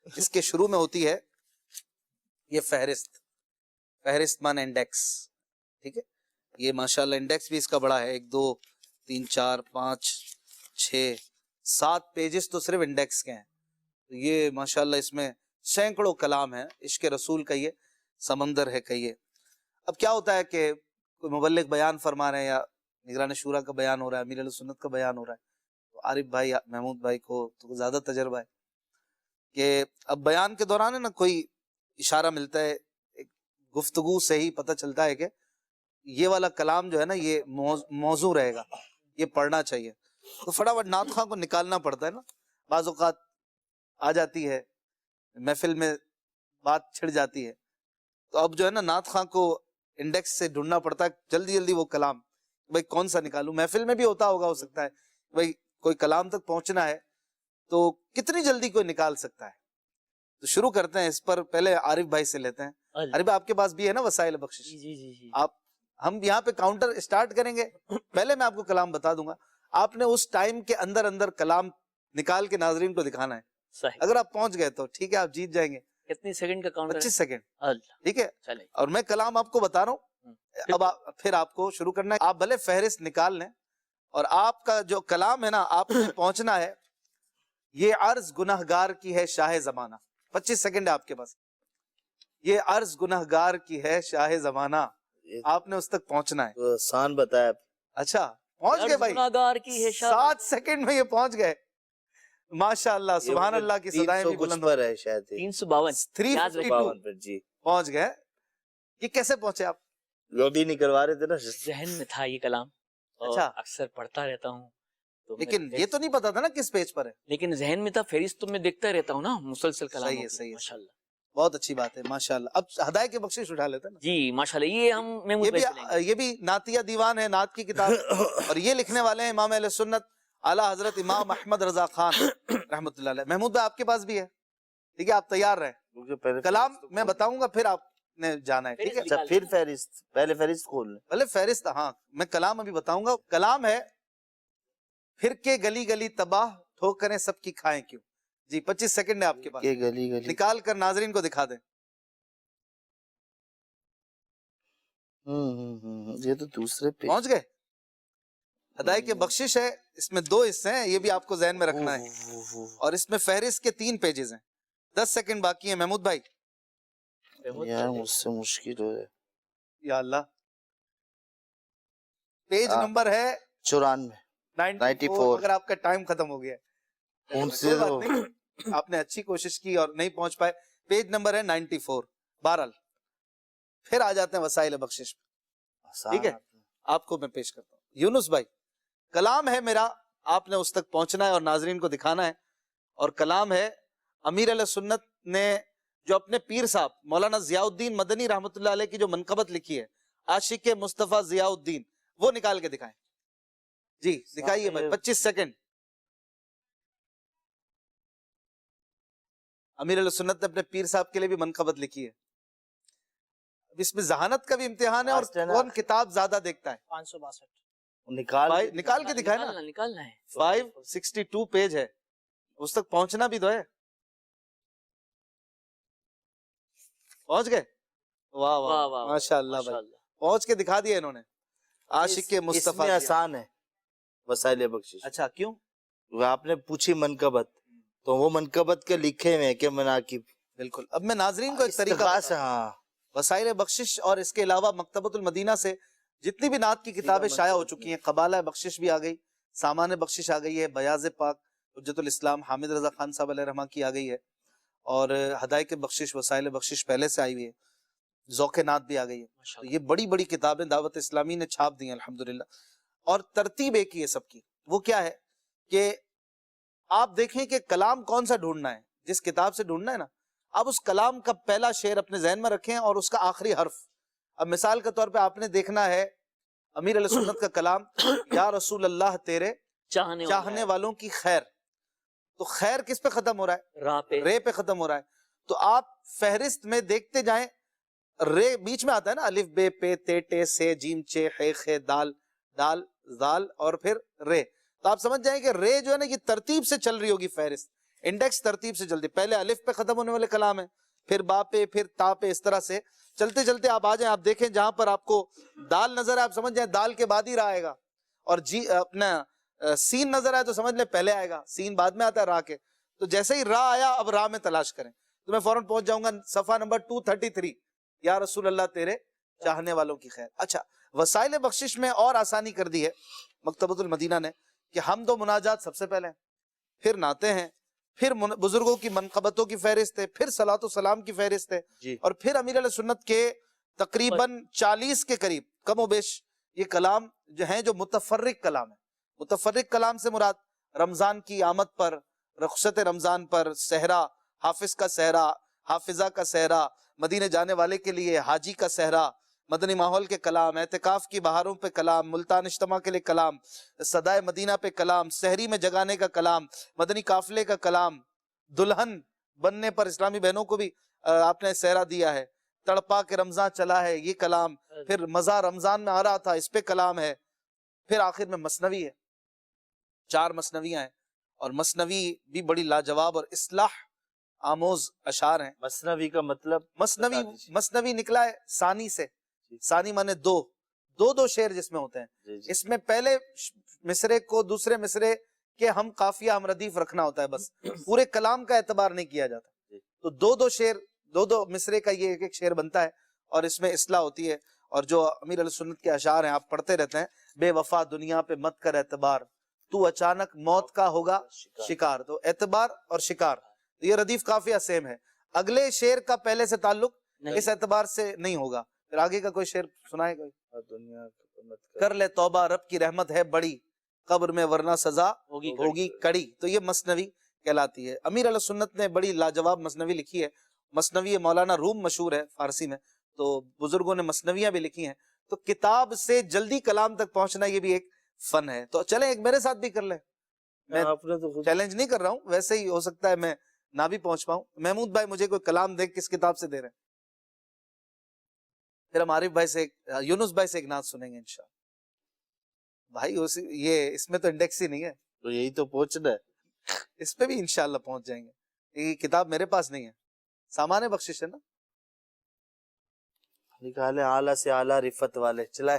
اس کے شروع میں ہوتی ہے یہ فہرست مان انڈیکس، ٹھیک ہے؟ یہ ماشاءاللہ انڈیکس بھی اس کا بڑا ہے، 1 2 3 4 5 6 7 پیجز تو صرف انڈیکس کے ہیں۔ یہ ماشاءاللہ اس میں سینکڑوں کلام ہیں، عشق رسول کا یہ سمندر ہے کہیے۔ اب کیا ہوتا ہے کہ کوئی مبلغ بیان فرما رہے ہیں یا نگران شورا کا بیان ہو رہا ہے، امیر اہل سنت کا بیان ہو رہا ہے، تو عارف بھائی محمود بھائی کو تو زیادہ تجربہ ہے کہ اب بیان کے دوران ہے نا کوئی اشارہ ملتا ہے، ایک گفتگو سے ہی پتہ چلتا ہے کہ یہ والا کلام جو ہے نا یہ موضوع رہے گا، یہ پڑھنا چاہیے، تو فٹافٹ نعت خواں کو نکالنا پڑتا ہے نا۔ بعض اوقات آ جاتی ہے محفل میں بات چھڑ جاتی ہے، تو اب جو ہے نا نعت خواں کو انڈیکس سے ڈھونڈنا پڑتا ہے جلدی جلدی وہ کلام، بھائی کون سا نکالوں۔ محفل میں بھی ہوتا ہوگا، ہو سکتا ہے بھائی کوئی کلام تک پہنچنا ہے تو کتنی جلدی کوئی نکال سکتا ہے۔ تو شروع کرتے ہیں اس پر، پہلے عارف بھائی سے لیتے ہیں۔ عارف بھائی آپ کے پاس بھی ہے نا وسائل بخشش؟ جی آپ، ہم یہاں پہ کاؤنٹر اسٹارٹ کریں گے، پہلے میں آپ کو کلام بتا دوں گا، آپ نے اس ٹائم کے اندر اندر کلام نکال کے ناظرین کو دکھانا ہے۔ صحیح، اگر آپ پہنچ گئے تو ٹھیک ہے، آپ جیت جائیں گے۔ کتنی سیکنڈ کا کاؤنٹر؟ 25 سیکنڈ، اللہ، ٹھیک ہے؟ چلے، اور میں کلام آپ کو بتا رہا ہوں، اب پھر آپ کو شروع کرنا ہے۔ آپ بھلے فہرست نکال لیں، اور آپ کا جو کلام ہے نا آپ نے پہنچنا ہے، یہ عرض گنہگار کی ہے شاہ زمانہ۔ 25 سیکنڈ ہے آپ کے پاس۔ یہ عرض گنہگار کی ہے شاہ زمانہ، آپ نے اس تک پہنچنا ہے۔ تو آسان بتایا۔ اچھا پہنچ گئے بھائی، گنہگار کی ہے شاہ، 7 سیکنڈ میں یہ پہنچ گئے، ماشاءاللہ، سبحان اللہ کی صدائیں بھی بلند پر ہے شاید 352 352 پر جی۔ پہنچ گئے۔ یہ کیسے پہنچے آپ؟ لوبی نہیں کروا رہے تھے نا، ذہن میں تھا یہ کلام، اچھا، اکثر پڑھتا رہتا ہوں تو لیکن یہ تو نہیں پتا تھا نا کس پیج پر ہے۔ لیکن ذہن میں تھا، فہرست تو میں دیکھتا رہتا ہوں نا مسلسل کلام۔ صحیح ہے، صحیح ہے، ماشاءاللہ، بہت اچھی بات ہے، ماشاءاللہ۔ اب ہدایت کے بخشش اٹھا لیتے ہیں نا۔ جی ماشاءاللہ، یہ ہم محمود بھائی سے لیں گے۔ یہ بھی نعتیہ دیوان ہے، نعت کی کتاب، اور یہ لکھنے والے ہیں امام اہل سنت اعلیٰ حضرت امام احمد رضا خان رحمۃ اللہ علیہ۔ محمود بھائی آپ کے پاس بھی ہے، ٹھیک ہے؟ آپ تیار رہیں، کلام میں بتاؤں گا پھر آپ نے جانا ہے، ٹھیک ہے؟ اچھا پھر فہرست، پہلے فہرست کھول لیں۔ بھلے فہرست، ہاں میں کلام ابھی بتاؤں گا۔ کلام ہے، پھر کے گلی گلی تباہ ٹھوکریں سب کی کھائیں کیوں۔ جی 25 سیکنڈ ہے آپ کے پاس، یہ گلی گلی نکال کر ناظرین کو دکھا دیں۔ یہ تو دوسرے پہ پہنچ گئے؟ ہدایت کے بخشش ہے، اس میں 2 حصے ہیں، یہ بھی آپ کو ذہن میں رکھنا ہے، اور اس میں فہرست کے 3 پیجز ہیں۔ 10 سیکنڈ باقی ہیں محمود بھائی۔ یار مجھ سے مشکل ہو ہے۔ یا اللہ، پیج نمبر ہے 94 اگر آپ کا ٹائم ختم ہو گیا ہے، کوئی بات نہیں، آپ نے اچھی کوشش کی اور نہیں پہنچ پائے۔ پیج نمبر ہے 94۔ بہرحال پھر آ جاتے ہیں وسائل بخشش، ٹھیک ہے؟ آپ کو میں پیش کرتا ہوں. یونس بھائی کلام ہے میرا, آپ نے اس تک پہنچنا ہے اور ناظرین کو دکھانا ہے, اور کلام ہے امیر علیہ سنت نے جو اپنے پیر صاحب مولانا ضیاء الدین مدنی رحمۃ اللہ علیہ کی جو منقبت لکھی ہے, عاشق مصطفیٰ ضیاء الدین, وہ نکال کے دکھائیں. جی دکھائیے بھائی, 25 سیکنڈ. امیر علیہ سنت نے اپنے پیر صاحب کے لیے بھی منقبت لکھی ہے. اس میں ذہانت کا بھی امتحان ہے, اور کون کتاب زیادہ دیکھتا ہے. 562 نکال کے دکھائے نا, نکالنا ہے. 562 پیج ہے, اس تک پہنچنا بھی تو ہے. پہنچ گئے؟ واہ واہ ماشاء اللہ بھائی, پہنچ کے دکھا دیا انہوں نے. عاشق مصطفیٰ میں آسان ہے وسائل بخشش. اچھا کیوں؟ وہ آپ نے پوچھی منقبت, تو وہ منقبت کے لکھے ہوئے کہ مناقب. بالکل. اب میں ناظرین کو ایک طریقہ, ہاں وسائل بخشش اور اس کے علاوہ مکتبۃ المدینہ سے جتنی بھی نعت کی کتابیں شائع ہو چکی ہیں, قبالہ بخشش بھی آ گئی, سامان بخشش آ گئی ہے, بیاض پاک حجت الاسلام حامد رضا خان صاحب علیہ رحمہ کی آ گئی ہے, اور ہدایق بخشش وسائل بخشش پہلے سے آئی ہوئی ہے, ذوق نعت بھی آ گئی ہے. تو یہ بڑی بڑی کتابیں دعوت اسلامی نے چھاپ دی ہیں الحمدللہ. اور ترتیب ایک ہی ہے سب کی, وہ کیا ہے کہ آپ دیکھیں کہ کلام کون سا ڈھونڈنا ہے, جس کتاب سے ڈھونڈنا ہے نا, آپ اس کلام کا پہلا شعر اپنے ذہن میں رکھیں اور اس کا آخری حرف. اب مثال کے طور پہ آپ نے دیکھنا ہے امیر علیہ سنت کا کلام, یا رسول اللہ تیرے چاہنے والوں کی خیر, تو خیر کس پہ ختم ہو رہا ہے؟ رے پہ ختم ہو رہا ہے. تو آپ فہرست میں دیکھتے جائیں, رے بیچ میں آتا ہے نا, الف بے پے تے ٹے سے جیم چے خے خے دال دال زال اور پھر رے. تو آپ سمجھ جائیں کہ رے جو ہے نا یہ ترتیب سے چل رہی ہوگی, فہرست انڈیکس ترتیب سے چلتی. پہلے الف پہ ختم ہونے والے کلام ہیں, پھر با پہ, پھر تا پہ, اس طرح سے چلتے چلتے آپ آ جائیں. آپ دیکھیں جہاں پر آپ کو دال نظر ہے, آپ سمجھ جائیں دال کے بعد ہی را آئے گا, اور جی اپنا سین نظر آئے تو سمجھ لیں پہلے آئے گا, سین بعد میں آتا ہے را کے. تو جیسے ہی را آیا اب را میں تلاش کریں, تو میں فوراً پہنچ جاؤں گا صفحہ نمبر 233, یا رسول اللہ تیرے چاہنے والوں کی خیر. اچھا, وسائل بخشش میں اور آسانی کر دی ہے مکتبۃ المدینہ نے کہ حمد و مناجات سب سے پہلے ہیں, پھر نعتیں ہیں, پھر بزرگوں کی منقبتوں کی فہرست ہے, پھر صلاۃ و سلام کی فہرست ہے, اور پھر امیر علیہ سنت کے تقریباً 40 کے قریب کم و بیش یہ کلام جو ہیں جو متفرق کلام ہے. متفرق کلام سے مراد رمضان کی آمد پر, رخصت رمضان پر, صحرا, حافظ کا صحرا, حافظہ کا صحرا, مدینے جانے والے کے لیے حاجی کا صحرا, مدنی ماحول کے کلام, اعتکاف کی بہاروں پہ کلام, ملتان اجتماع کے لیے کلام, صدائے مدینہ پہ کلام, سحری میں جگانے کا کلام, مدنی قافلے کا کلام, دلہن بننے پر اسلامی بہنوں کو بھی آپ نے صحرا دیا ہے, تڑپا کے رمضان چلا ہے یہ کلام, پھر مزہ رمضان میں آ رہا تھا اس پہ کلام ہے, پھر آخر میں مثنوی ہے, 4 مثنویاں ہیں, اور مثنوی بھی بڑی لاجواب اور اصلاح آموز اشعار ہیں. مثنوی کا مطلب؟ مثنوی نکلا ہے ثانی سے, ثانی مانے دو شعر جس میں ہوتے ہیں. اس میں پہلے مصرے کو دوسرے مصرے کے ہم قافیہ ہم ردیف رکھنا ہوتا ہے, بس پورے کلام کا اعتبار نہیں کیا جاتا. تو دو شعر, دو مصرے کا یہ ایک شعر بنتا ہے, اور اس میں اصلاح ہوتی ہے. اور جو امیر علیہ سنت کے اشعار ہیں آپ پڑھتے رہتے ہیں, بے وفا دنیا پہ مت کر اعتبار, تو اچانک موت کا ہوگا شکار. تو اعتبار اور شکار یہ ردیف قافیہ سیم ہے. اگلے شعر کا پہلے سے تعلق اس اعتبار سے نہیں ہوگا. پھر آگے کا کوئی شعر سنائے کوئی؟ کر لے توبہ رب کی رحمت ہے بڑی, قبر میں ورنہ سزا ہوگی کڑی. تو یہ مثنوی کہلاتی ہے. امیر علیہ سنت نے بڑی لاجواب مثنوی لکھی ہے. مثنوی مولانا روم مشہور ہے فارسی میں, تو بزرگوں نے مثنویاں بھی لکھی ہیں. تو کتاب سے جلدی کلام تک پہنچنا یہ بھی ایک فن ہے. تو چلیں ایک میرے ساتھ بھی کر لیں, میں چیلنج نہیں کر رہا ہوں, ویسے ہی ہو سکتا ہے میں نہ بھی پہنچ پاؤں. محمود بھائی مجھے کوئی کلام دیکھ کس کتاب سے دے رہے ہیں, پھر ہم عارف بھائی سے, یونس بھائی سے ایک نعت سنیں گے انشاءاللہ. بھائی یہ اس میں تو انڈیکس ہی نہیں ہے, تو یہی تو پہنچنا ہے, اس پہ بھی انشاءاللہ پہنچ جائیں گے. یہ کتاب میرے پاس نہیں ہے, سامان بخشش ہے نا, نکال ہے اعلیٰ سے اعلیٰ رفت والے. چلائے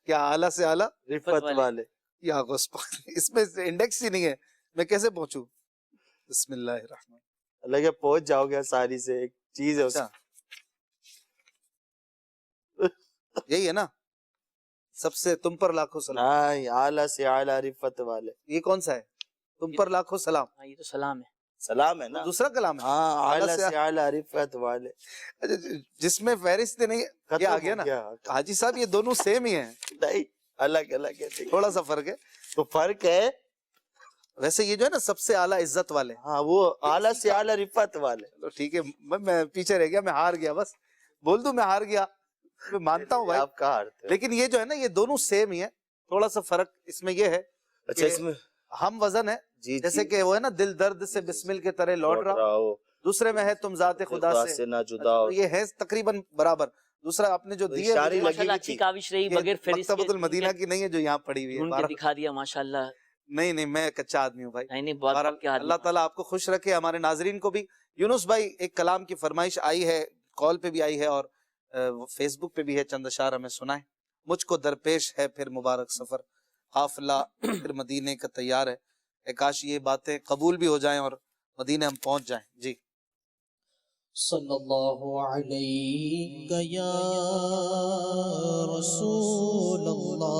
کیا اعلیٰ سے اعلیٰ رفت والے, یا اس میں انڈیکس ہی نہیں ہے, میں کیسے پہنچوں؟ بسم اللہ الرحمن. لگے پہنچ جاؤ گے آسانی سے, ایک چیز ہے یہی ہے نا, سب سے تم پر لاکھوں سلام. نہیں, اعلیٰ سے اعلیٰ رفت والے, یہ کون سا ہے؟ تم پر لاکھوں سلام. یہ تو سلام ہے. سلام ہے نا، دوسرا کلام ہے. ہاں، اعلیٰ اعلیٰ سے سے اعلیٰ رفعت والے. جس میں فہرست نہیں یہ آ گیا نا حاجی صاحب، یہ دونوں سیم ہی ہیں. نہیں، الگ الگ ہے. تھوڑا سا فرق ہے. تو فرق ہے. ویسے یہ جو ہے نا سب سے اعلیٰ عزت والے، ہاں، وہ اعلیٰ سے اعلیٰ رفعت والے. تو ٹھیک ہے، میں پیچھے رہ گیا، میں ہار گیا، بس بول دوں میں ہار گیا، میں مانتا ہوں بھائی. آپ کہاں ہارتے ہو؟ لیکن یہ جو ہے نا یہ دونوں سیم ہی ہیں. تھوڑا سا فرق اس میں یہ ہے اچھا، اس میں ہم وزن ہے، جی جیسے کہ وہ ہے نا دل درد سے بسمل کے طرح لوٹ رہا، ہو دوسرے میں ہے تم ذات خدا سے نہ جدا ہو. یہ ہے تقریباً برابر. دوسرا آپ نے جو دیے اشارے لگی ماشاءاللہ ہوئی اچھی تھی. کاوش رہی بغیر فہرست مکتبۃ المدینہ کی نہیں ہے جو یہاں پڑی ہوئی ڈھونڈ ہے. کے دکھا دیا ماشاءاللہ. نہیں میں کچا آدمی ہوں بھائی. نہیں بہت بہرحال پکے آدمی. اللہ تعالیٰ آپ کو خوش رکھے، ہمارے ناظرین کو بھی. یونس بھائی ایک کلام کی فرمائش آئی ہے، کال پہ بھی آئی ہے اور فیس بک پہ بھی ہے، چند اشعار ہمیں سنائیں. مجھ کو درپیش ہے پھر مبارک سفر، قافلہ پھر مدینے کا تیار ہے. کاش یہ باتیں قبول بھی ہو جائیں اور مدینے ہم پہنچ جائیں. جی صلی اللہ علیہ یا رسول اللہ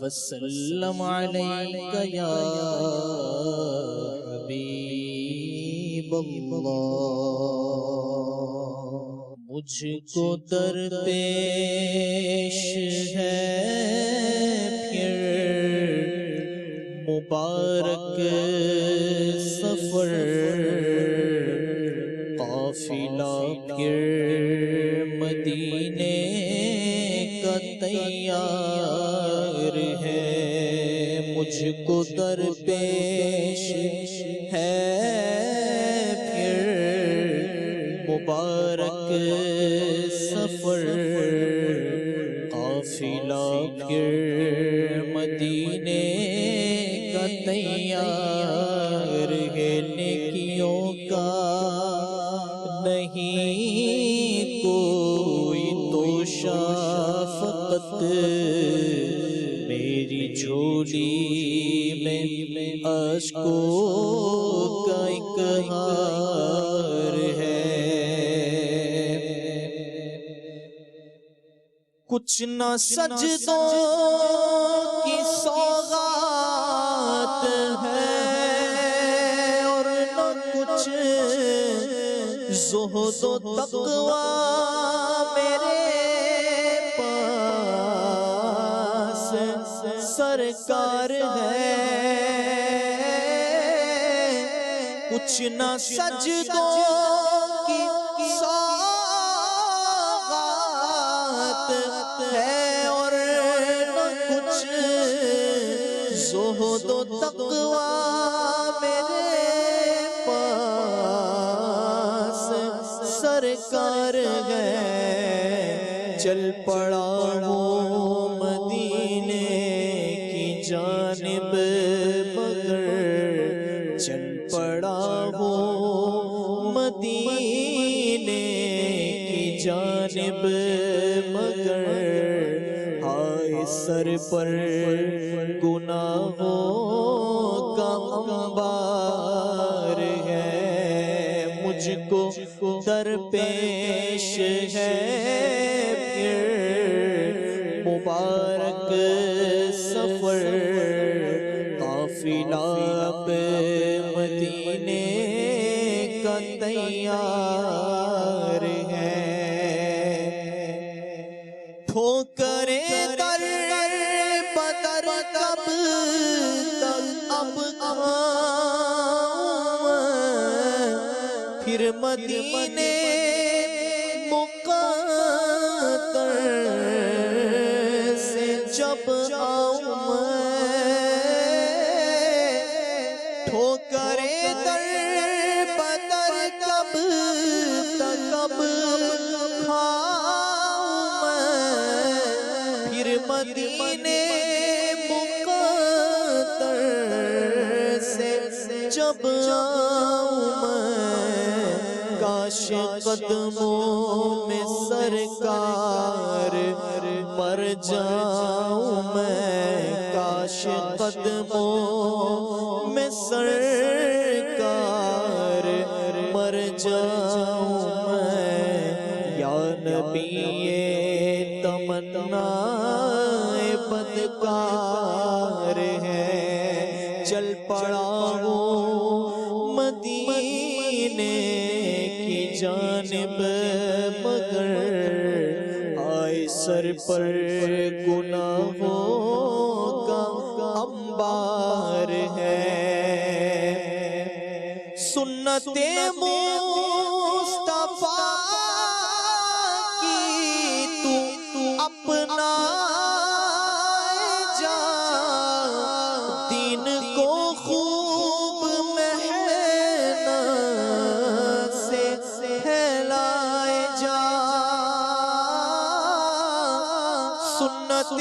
وسلم علیہ یا حبیب اللہ. مجھ کو درپیش ہے پھر مبارک سفر، قافلہ پھر مدینے کا تیار ہے. مجھ کو درپیش ہے پھر مبارک سفر، قافلہ پھر مدینے کا تیار ہے. نیکیوں کا نہیں کوئی توشہ، فقط میری جھولی میں اشکوں کا ایک ہار ہے. کچھ نہ سجدوں کی سوغات ہے اور نہ کچھ زہد و تقوی میرے پاس، سرکار ہے. کچھ نہ سجدوں کی سوغات ہے اور نہ کچھ زہد و تقوی میرے پاس، سرکار ہے. چل پڑا ہوں مدینے کی جانب مگر، چل پڑا ہوں مدینے کی جانب مگر، ہائے سر پر گناہوں کا انبار ہے. مجھ کو درپیش ہے پھر مبارک سفر، قافلہ اب مدینے کا تیار ہے. ٹھوکرے در بدر کب تک اب پھر مدینے مقدر سے جب آؤں ٹھوکرے در بدر کب تک اب کھاؤں پھر مدینے مقدر سے جب آؤں کاش قدموں میں سرکار مر جاؤں میں، کاش قدموں میں سرکار مر جاؤں میں. یا نبی تمنا بدکار ہے. چل پڑا جانب مگر آئے سر پر گناہوں کا انبار ہے سنت مصطفیٰ کی تو اپنا جا دین کو خوب محنت سے پھیلائے جا سنت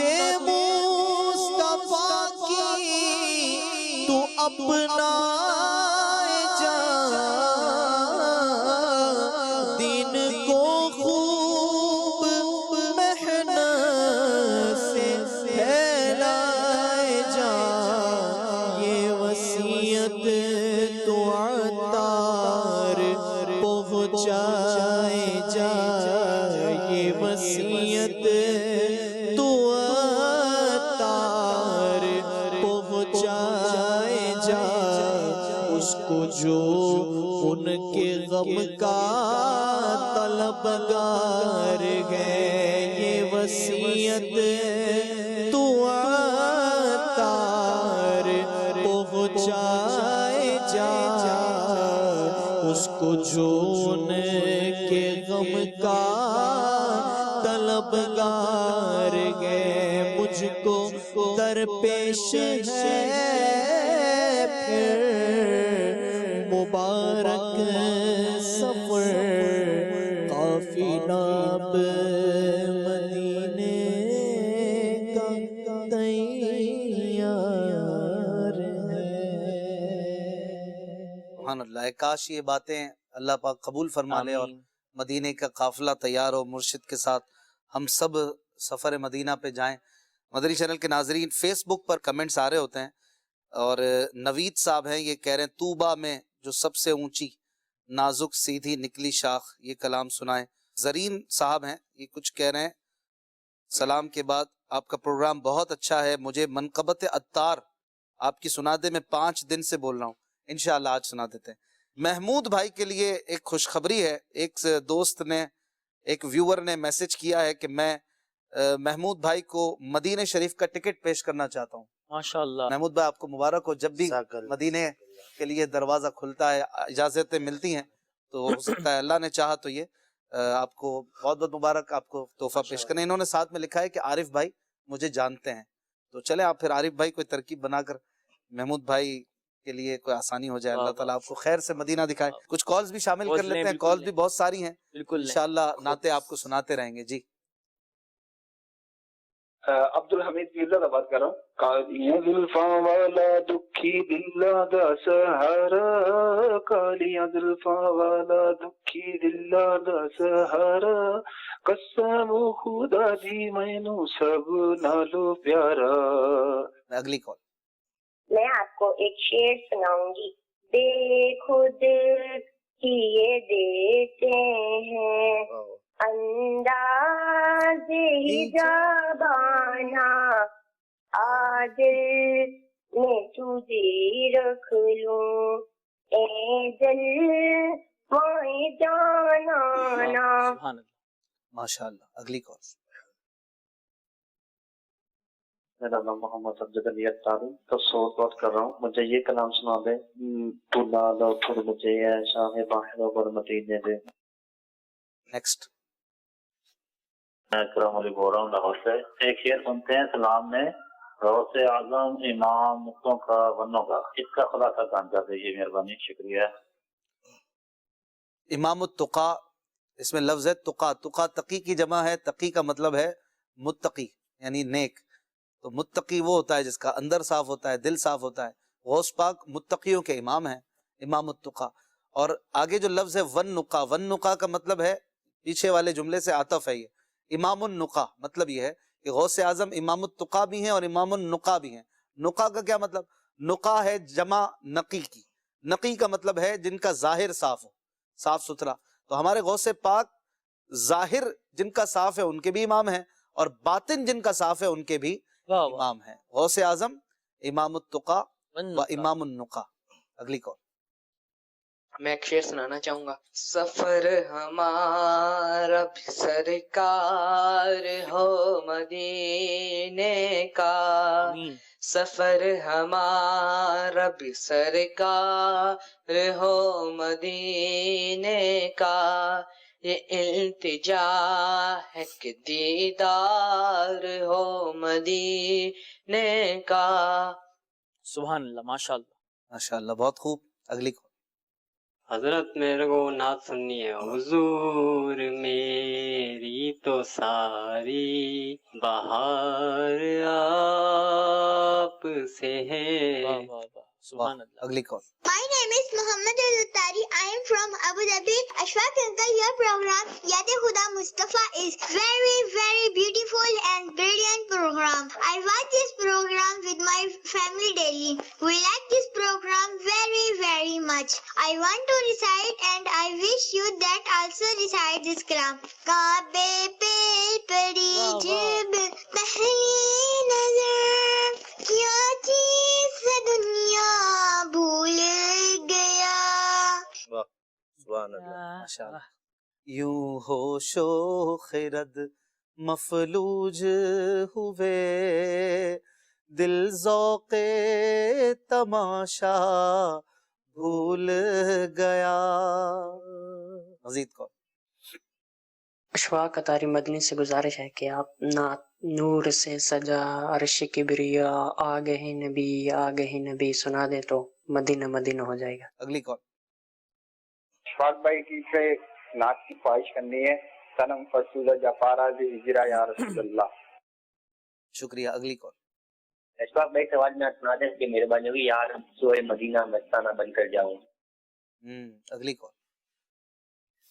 مصطفیٰ کی تو اپنا جا دین کو خوب محنت سے پھیلائے جا یہ وصیت تو عطار پہنچائے جا یہ وصیت تو عطار پہنچائے جا اس کو جو ان کے غم کا طلبگار ہے یہ وصیت تو عطار پہنچائے جا اس کو جو ان کے غم کا طلبگار ہے مجھ کو درپیش ہے پھر مبارک سفر قافلہ مدینے کا تیار ہے سبحان اللہ کاش یہ باتیں اللہ پاک قبول فرما لے اور مدینے کا قافلہ تیار ہو مرشد کے ساتھ ہم سب سفر مدینہ پہ جائیں مدنی چینل کے ناظرین فیس بک پر کمنٹس آ رہے ہوتے ہیں اور نوید صاحب ہیں یہ کہہ رہے ہیں طوبہ میں جو سب سے اونچی نازک سیدھی نکلی شاخ یہ کلام سنائیں زرین صاحب ہیں یہ کچھ کہہ رہے ہیں سلام کے بعد آپ کا پروگرام بہت اچھا ہے مجھے منقبت عطار آپ کی سنا دے میں 5 دن سے بول رہا ہوں انشاءاللہ آج سنا دیتے ہیں محمود بھائی کے لیے ایک خوشخبری ہے ایک دوست نے ایک ویور نے میسج کیا ہے کہ میں محمود بھائی کو مدینہ شریف کا ٹکٹ پیش کرنا چاہتا ہوں ماشاءاللہ محمود بھائی آپ کو مبارک ہو جب بھی مدینے کے لیے دروازہ کھلتا ہے اجازتیں ملتی ہیں تو ہو سکتا ہے اللہ نے چاہا تو یہ آپ کو بہت بہت مبارک آپ کو تحفہ پیش کریں انہوں نے ساتھ میں لکھا ہے کہ عارف بھائی مجھے جانتے ہیں تو چلیں آپ پھر عارف بھائی کوئی ترکیب بنا کر محمود بھائی کے لیے کوئی آسانی ہو جائے اللہ تعالیٰ آپ کو خیر سے مدینہ دکھائے کچھ کالز بھی شامل کر لیتے ہیں کالز بھی بہت ساری ہیں انشاءاللہ نعتیں آپ کو سناتے رہیں گے جی عبد الحمید پیرزادہ بات کر رہا ہوں کالیاں زلفاں والا دکھی دلا دا سہارا کالیاں زلفاں والا دکھی دلا دا سہارا قسم خدا دی مینوں سب نالو پیارا اگلی کال میں آپ کو ایک شعر سناؤں گی بے خود کیے دیتے ہیں انداز حجابانہ عادل میں تجھے رکھ لوں اے دل مائے جانانا ماشاءاللہ اگلی کال میرا نام محمد سجد علی اختار تو صوت بات کر رہا ہوں مجھے یہ کلام سنا دے تو لالو پھر مجھے شاہ باہر اور مدینے دے نیکسٹ میں اکرم علی بول رہا ہوں لاہور سے ایک شعر سنتے ہیں سلام میں غوث اعظم امام مفتوں کا ونوں کا اس کا خلاصہ جان کر دیجیے مہربانی شکریہ امام التقا اس میں لفظ ہے تقا تقا تقی کی جمع ہے تقی کا مطلب ہے متقی یعنی نیک تو متقی وہ ہوتا ہے جس کا اندر صاف ہوتا ہے دل صاف ہوتا ہے غوث پاک متقیوں کے امام ہیں امام التقا اور آگے جو لفظ ہے ون نقا کا مطلب ہے پیچھے والے جملے سے عطف ہے یہ امام النقا مطلب یہ ہے کہ غوث اعظم امام التقا بھی ہیں اور امام النقا بھی ہیں نقا کا کیا مطلب نقا ہے جمع نقی کی نقی کا مطلب ہے جن کا ظاہر صاف ہو صاف ستھرا تو ہمارے غوث پاک ظاہر جن کا صاف ہے ان کے بھی امام ہیں اور باطن جن کا صاف ہے ان کے بھی امام ہیں غوث اعظم امام التقا و امام النقا اگلی کال میں ایک شعر سنانا چاہوں گا. سفر ہمارا بھی سرکار ہو مدینے کا، سفر ہمارا بھی سرکار ہو مدینے کا، یہ التجا ہے کہ دیدار ہو مدینے کا. سبحان اللہ، ماشاء اللہ ماشاء اللہ، بہت خوب. اگلی کو حضرت میرے کو نعت سننی ہے. حضور میری تو ساری بہار آپ سے ہے. سبحان اللہ. اگلی کال. My name is Muhammad Al-Attari. I am from Abu Dhabi. Ashfaq uncle, your program Yad Khuda Mustafa is very, very beautiful and brilliant program. I watch this program with my family daily. We like this program very, very much. I want to recite and I wish you that also recite this kalam. Kaabe pe padi jib pehli nazar kya cheez se duniya bhul gaya. سبحان اللہ. ماشاء اللہ. یوں ہوش و خرد مفلوج ہوئے، دل ذوق تماشا بھول گیا. مزید کون؟ اشفاق اتاری مدنی سے گزارش ہے کہ آپ نور سے سجا عرش کبریا آگے نبی آگے نبی سنا دیں تو مدینہ مدینہ ہو جائے گا. اگلی کون؟ اشفاق بھائی کی سے نعت کی خواہش کرنی ہے. سنم فرسودہ جفارہ دی ہجرہ یا رسول اللہ. شکریہ. اگلی کون؟ اشفاق بھائی سوال میں سنا دیں کہ مہربانی ہوگی یار سوئے مدینہ مستانہ بن کر جاؤں. اگلی کون؟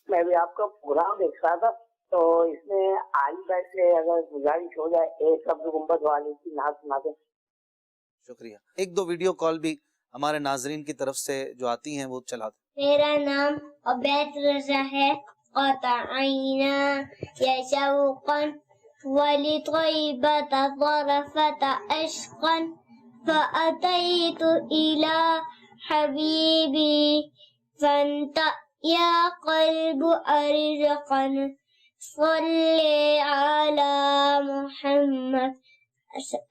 میں بھی آپ کا پروگرام دیکھ رہا تھا تو اس میں علی بھائی سے اگر گزارش ہو جائے ایک سبز گنبد والی کی نعت سنا دیں. شکریہ. ایک دو ویڈیو کال بھی ہمارے ناظرین کی طرف سے جو آتی ہیں وہ چلا دیں. میرا نام عبید رضا ہے. قطعینا یا شوقا ولطیبة ظرفة عشقا فأتيت إلى حبيبي فانت يا قلب أرزقا صل على محمد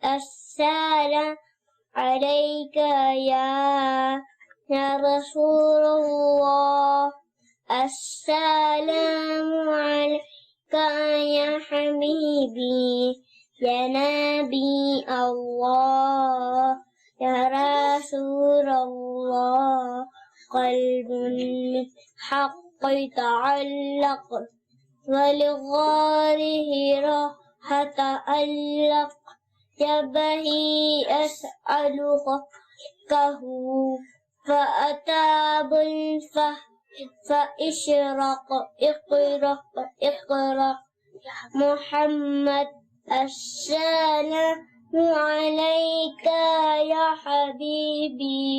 السلام عليك يا رسول الله السلام عليك يا حبيبي يا نبي الله يا رسول الله قلب حق تعلق ولغاره راح تألق يا بهي أسألك فأتى بالفهم فاشرق اقرأ محمد السلام عليك يا حبيبي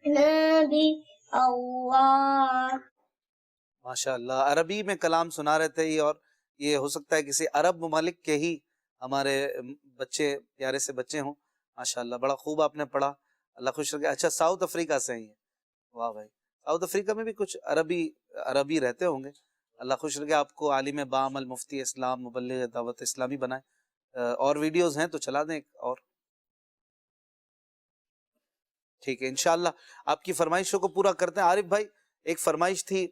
نبي الله. ماشاء اللہ. عربی میں کلام سنا رہے تھے اور یہ ہو سکتا ہے کسی عرب ممالک کے ہی ہمارے بچے پیارے سے بچے ہوں. ماشاء اللہ بڑا خوب آپ نے پڑھا. اللہ خوش رکھے. اچھا ساؤتھ افریقہ سے ہیں. واہ بھائی. ساؤتھ افریقہ میں بھی کچھ عربی رہتے ہوں گے. اللہ خوش رکھے آپ کو عالم بعمل مفتی اسلام مبلغ دعوت اسلامی بنائے. اور ویڈیوز ہیں تو چلا دیں ایک اور. ٹھیک ہے انشاءاللہ آپ کی فرمائشوں کو پورا کرتے ہیں. عارف بھائی ایک فرمائش تھی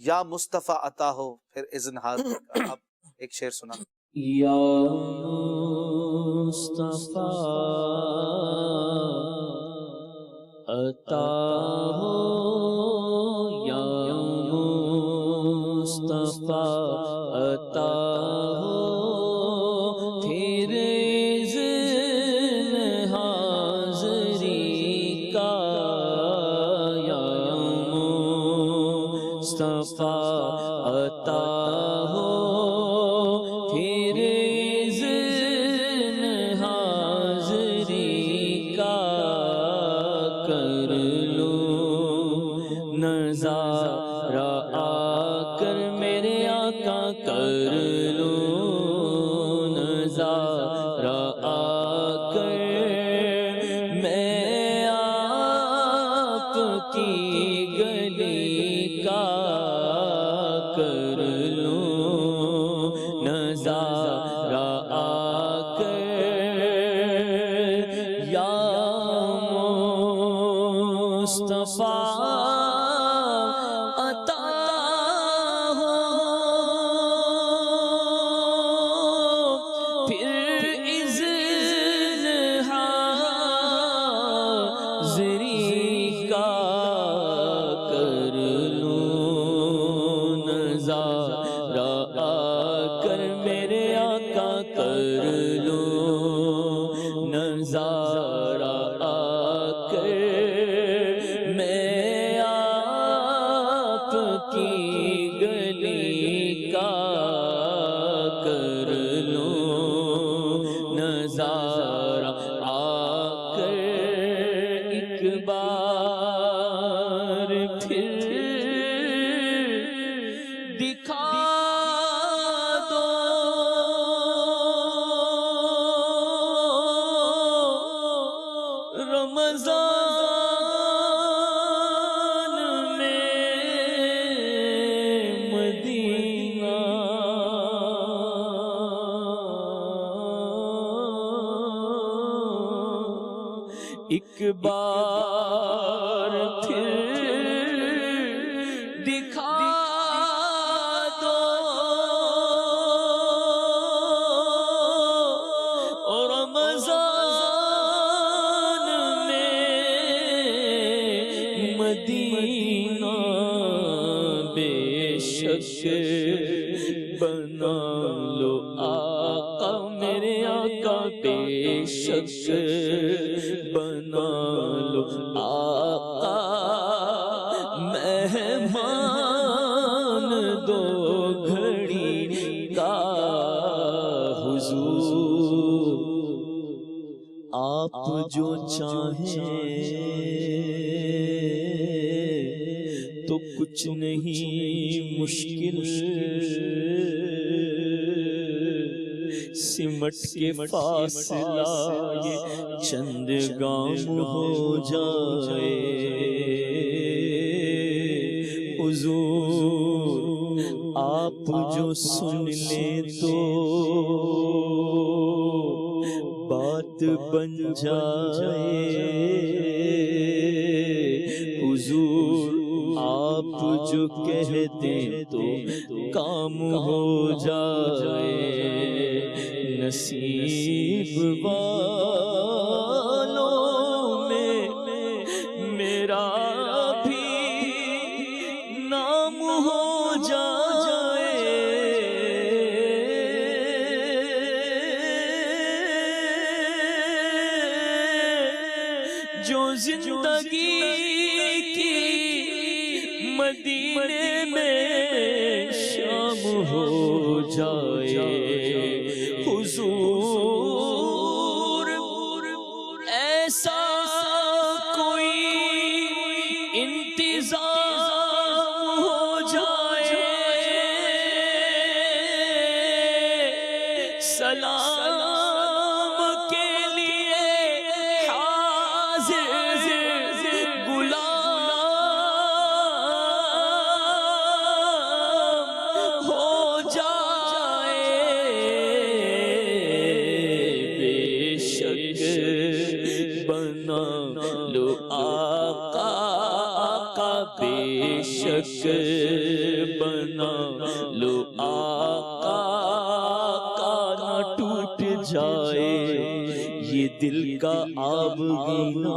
یا مصطفیٰ عطا ہو پھر اذن ہاتھ آپ ایک شعر سنا. یا مصطفیٰ عطا ہو یا مصطفیٰ عطا ہو پھر اذن حاضری کا یا مصطفیٰ عطا ہو پھر اذن حاضری کا کر لو نظارہ آ کر میرے آقا کر لو نظارہ آ کر میں آپ نظارہ آ کر میرے آقا کر لو نظارہ آ کر میں آپ کی گلی کا کر لوں نظارہ آ کر ایک بار پھر دکھا دو رمضان میں مدینہ ایک بار پھر دکھا دو رمضان میں مدینہ بے شک بنا لو آقا میرے آقا بے شک بنا لو آقا مہمان دو گھڑی کا حضور آپ جو چاہیں تو کچھ نہیں مشکل سمٹ کے فاصلہ یہ چند گام ہو جائے حضور آپ جو سن لیں تو بات بن جائے حضور آپ جو کہہ دیں تو کام ہو جائے نصیب والوں میں میرا بھی نام ہو جائے جو زندگی کی مدینے میں شام ہو جائے حضور ایسا کوئی انتظام ہو جائے سلام کے لیے حاضر غلام ہو جائے بے شک بنا لو آقا آقا بے شک بنا لو آقا آقا نہ ٹوٹ جائے یہ دل کا آبگینہ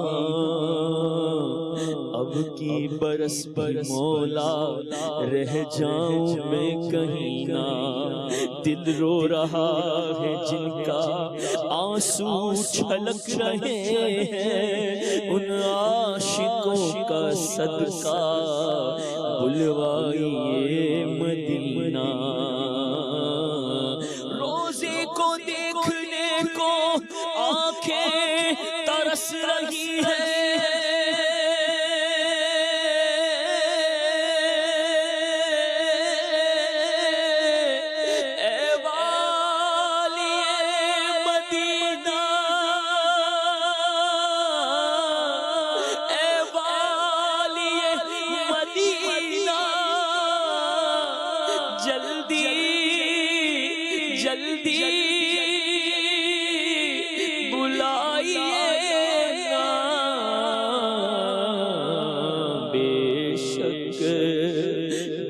اب کی برس پر مولا رہ جاؤں میں کہیں نہ دل رو رہا ہے جن کا آنسو چھلک رہے ہیں ان عاشقوں کا صدقہ بلوائیے مدینہ روزے کو دیکھنے کو آنکھیں ترس رہی ہے جلدی بلائیے نا بے شک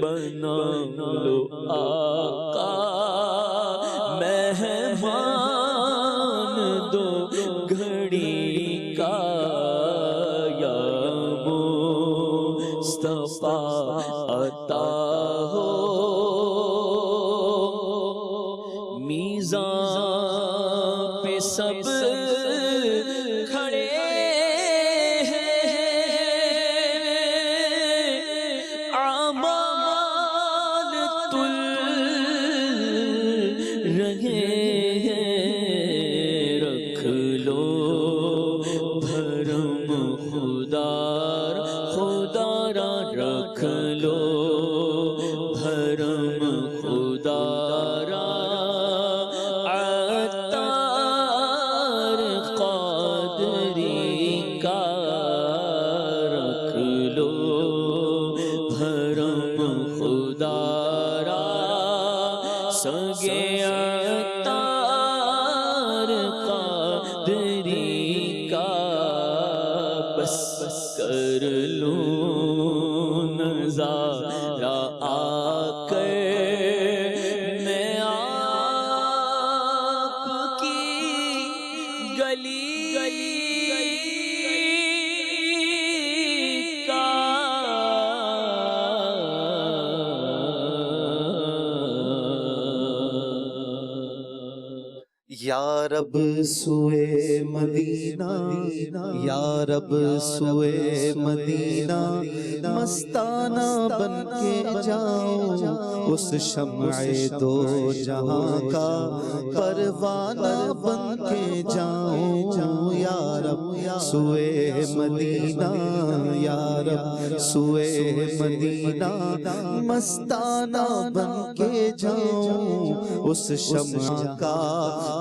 بنا لو آقا مہمان دو گھڑی کا یا مصطفیٰ عطا ہو سب کھڑے ہیں، اعمال تل رہے ہیں، رکھ لو بھرم خدا را رکھ لو بھرم خدا را، عطار قادری کا رکھ لو بھرم خدا را، سگے عطار قادری کا، بس کر لوں نظارہ آ کر میں آپ کی گلی کا، یا رب سوئے مدینہ، یا رب سوئے مدینہ، مستانہ بن کے جاؤں، اس شمع دو جہاں کا پروانہ بن کے جاؤں، یا رب سوئے مدینہ، یا رب سوئے مدینہ، مستانہ بن کے جاؤں، اس شمع کا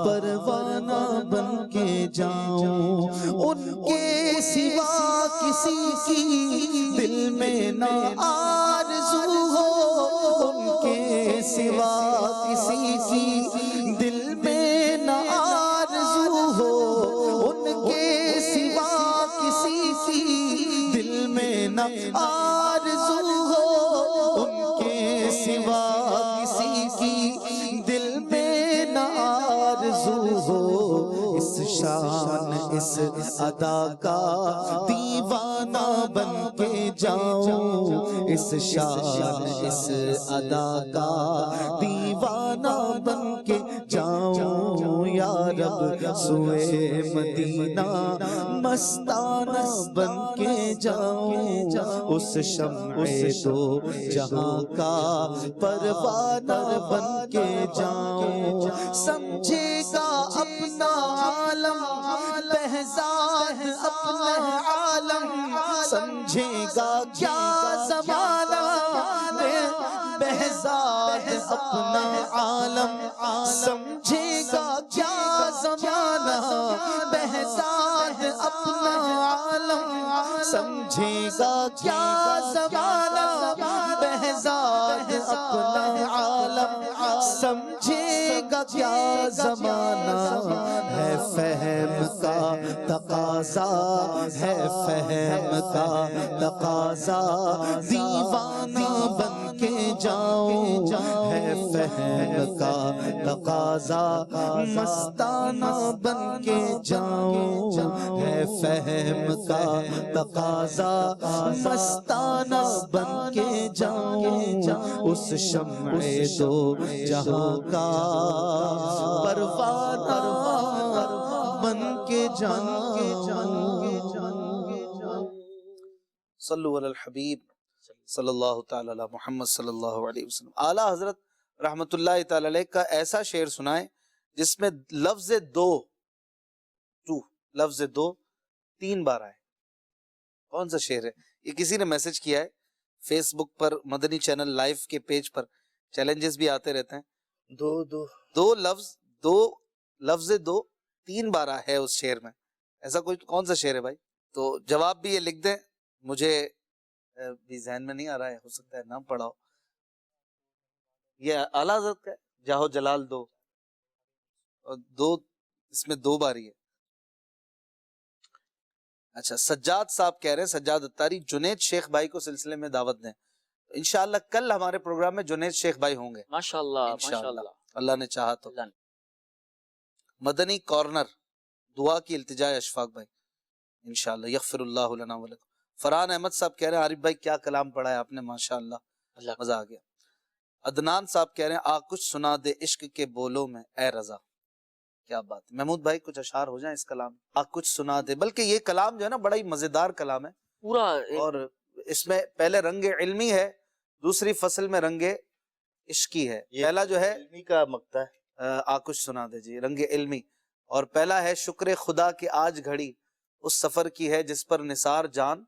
پروانہ بن کے جاؤں، ان کے سوا کسی کی دل میں نہ آرزو ہو، ان کے سوا کسی کی دل میں نہ آرزو ہو، ان کے سوا کسی کی دل میں نہ آرزو ہو، ان کے سوا کسی کی دل میں نہ آرزو ہو، اس شان اس ادا کا دیوانہ بن کے جاؤں، اس شان اس ادا کا دیوانہ بن کے جاؤں، یا رب سوئے مدینہ، مستانہ بن کے جاؤں، اس شمع دو جہاں کا پروانہ بن کے جاؤں، سمجھے گا اپنا عالم بہزاد اپنا عالم، سمجھے گا کیا زمانہ بہزاد اپنا عالم، سمجھے گا کیا زمانہ بہزاد اپنا عالم، سمجھے گا کیا زمانہ بہزاد اپنا عالم، سمجھے گا کیا زمانہ ہے، فہم کا تقاضا ہے، فہم کا تقاضا، دیوانہ بن کے جاؤں، ہے فہم کا تقاضا، مستانہ بن کے جاؤں، ہے فہم کا تقاضا، مستانہ بن کے جاؤں، اس شمع دو جہاں کا پروانہ بن کے جاؤں۔ صلو علی الحبیب صلی اللہ تعالی علی محمد صلی اللہ علیہ وسلم۔ اعلیٰ حضرت رحمت اللہ تعالی علیہ کا ایسا شعر سنائیں جس میں لفظ دو تین بار آئے۔ کون سا شعر ہے یہ؟ کسی نے میسج کیا ہے فیس بک پر، مدنی چینل لائیو کے پیج پر چیلنجز بھی آتے رہتے ہیں، دو لفظ تین بار ہے اس شعر میں، ایسا کوئی کون سا شعر ہے بھائی؟ تو جواب بھی یہ لکھ دیں، مجھے بھی ذہن میں نہیں آ رہا ہے، ہو سکتا ہے نام پڑھا ہو۔ یہ اعلیٰ حضرت کا ہے، جاہو جلال دو، اور اس میں دو بار ہی ہے۔ اچھا، سجاد صاحب کہہ رہے ہیں، سجاد اتاری، جنید شیخ بھائی کو سلسلے میں دعوت دیں۔ انشاءاللہ کل ہمارے پروگرام میں جنید شیخ بھائی ہوں گے ماشاءاللہ ماشاءاللہ، اللہ نے چاہا تو۔ مدنی کارنر دعا کی التجا ہے اشفاق بھائی، انشاءاللہ یغفر اللہ لنا ولکم۔ فرحان احمد صاحب کہہ رہے ہیں عارف بھائی کیا کلام پڑھا ہے آپ نے، ماشاءاللہ مزہ آ گیا۔ عدنان صاحب کہہ رہے ہیں کچھ سنا دے عشق کے بولوں میں اے رضا۔ کیا بات ہے محمود بھائی، کچھ اشعار ہو جائیں اس کلام میں، آپ کچھ سنا دے. بلکہ یہ کلام جو ہے نا بڑا ہی مزیدار کلام ہے پورا، اور اس میں پہلے رنگ علمی ہے، دوسری فصل میں رنگ عشقی ہے. پہلا جو ہے علمی کا مقطع ہے، آپ کچھ سنا دے جی، رنگ علمی. اور پہلا ہے شکر خدا کہ آج گھڑی اس سفر کی ہے جس پر نثار جان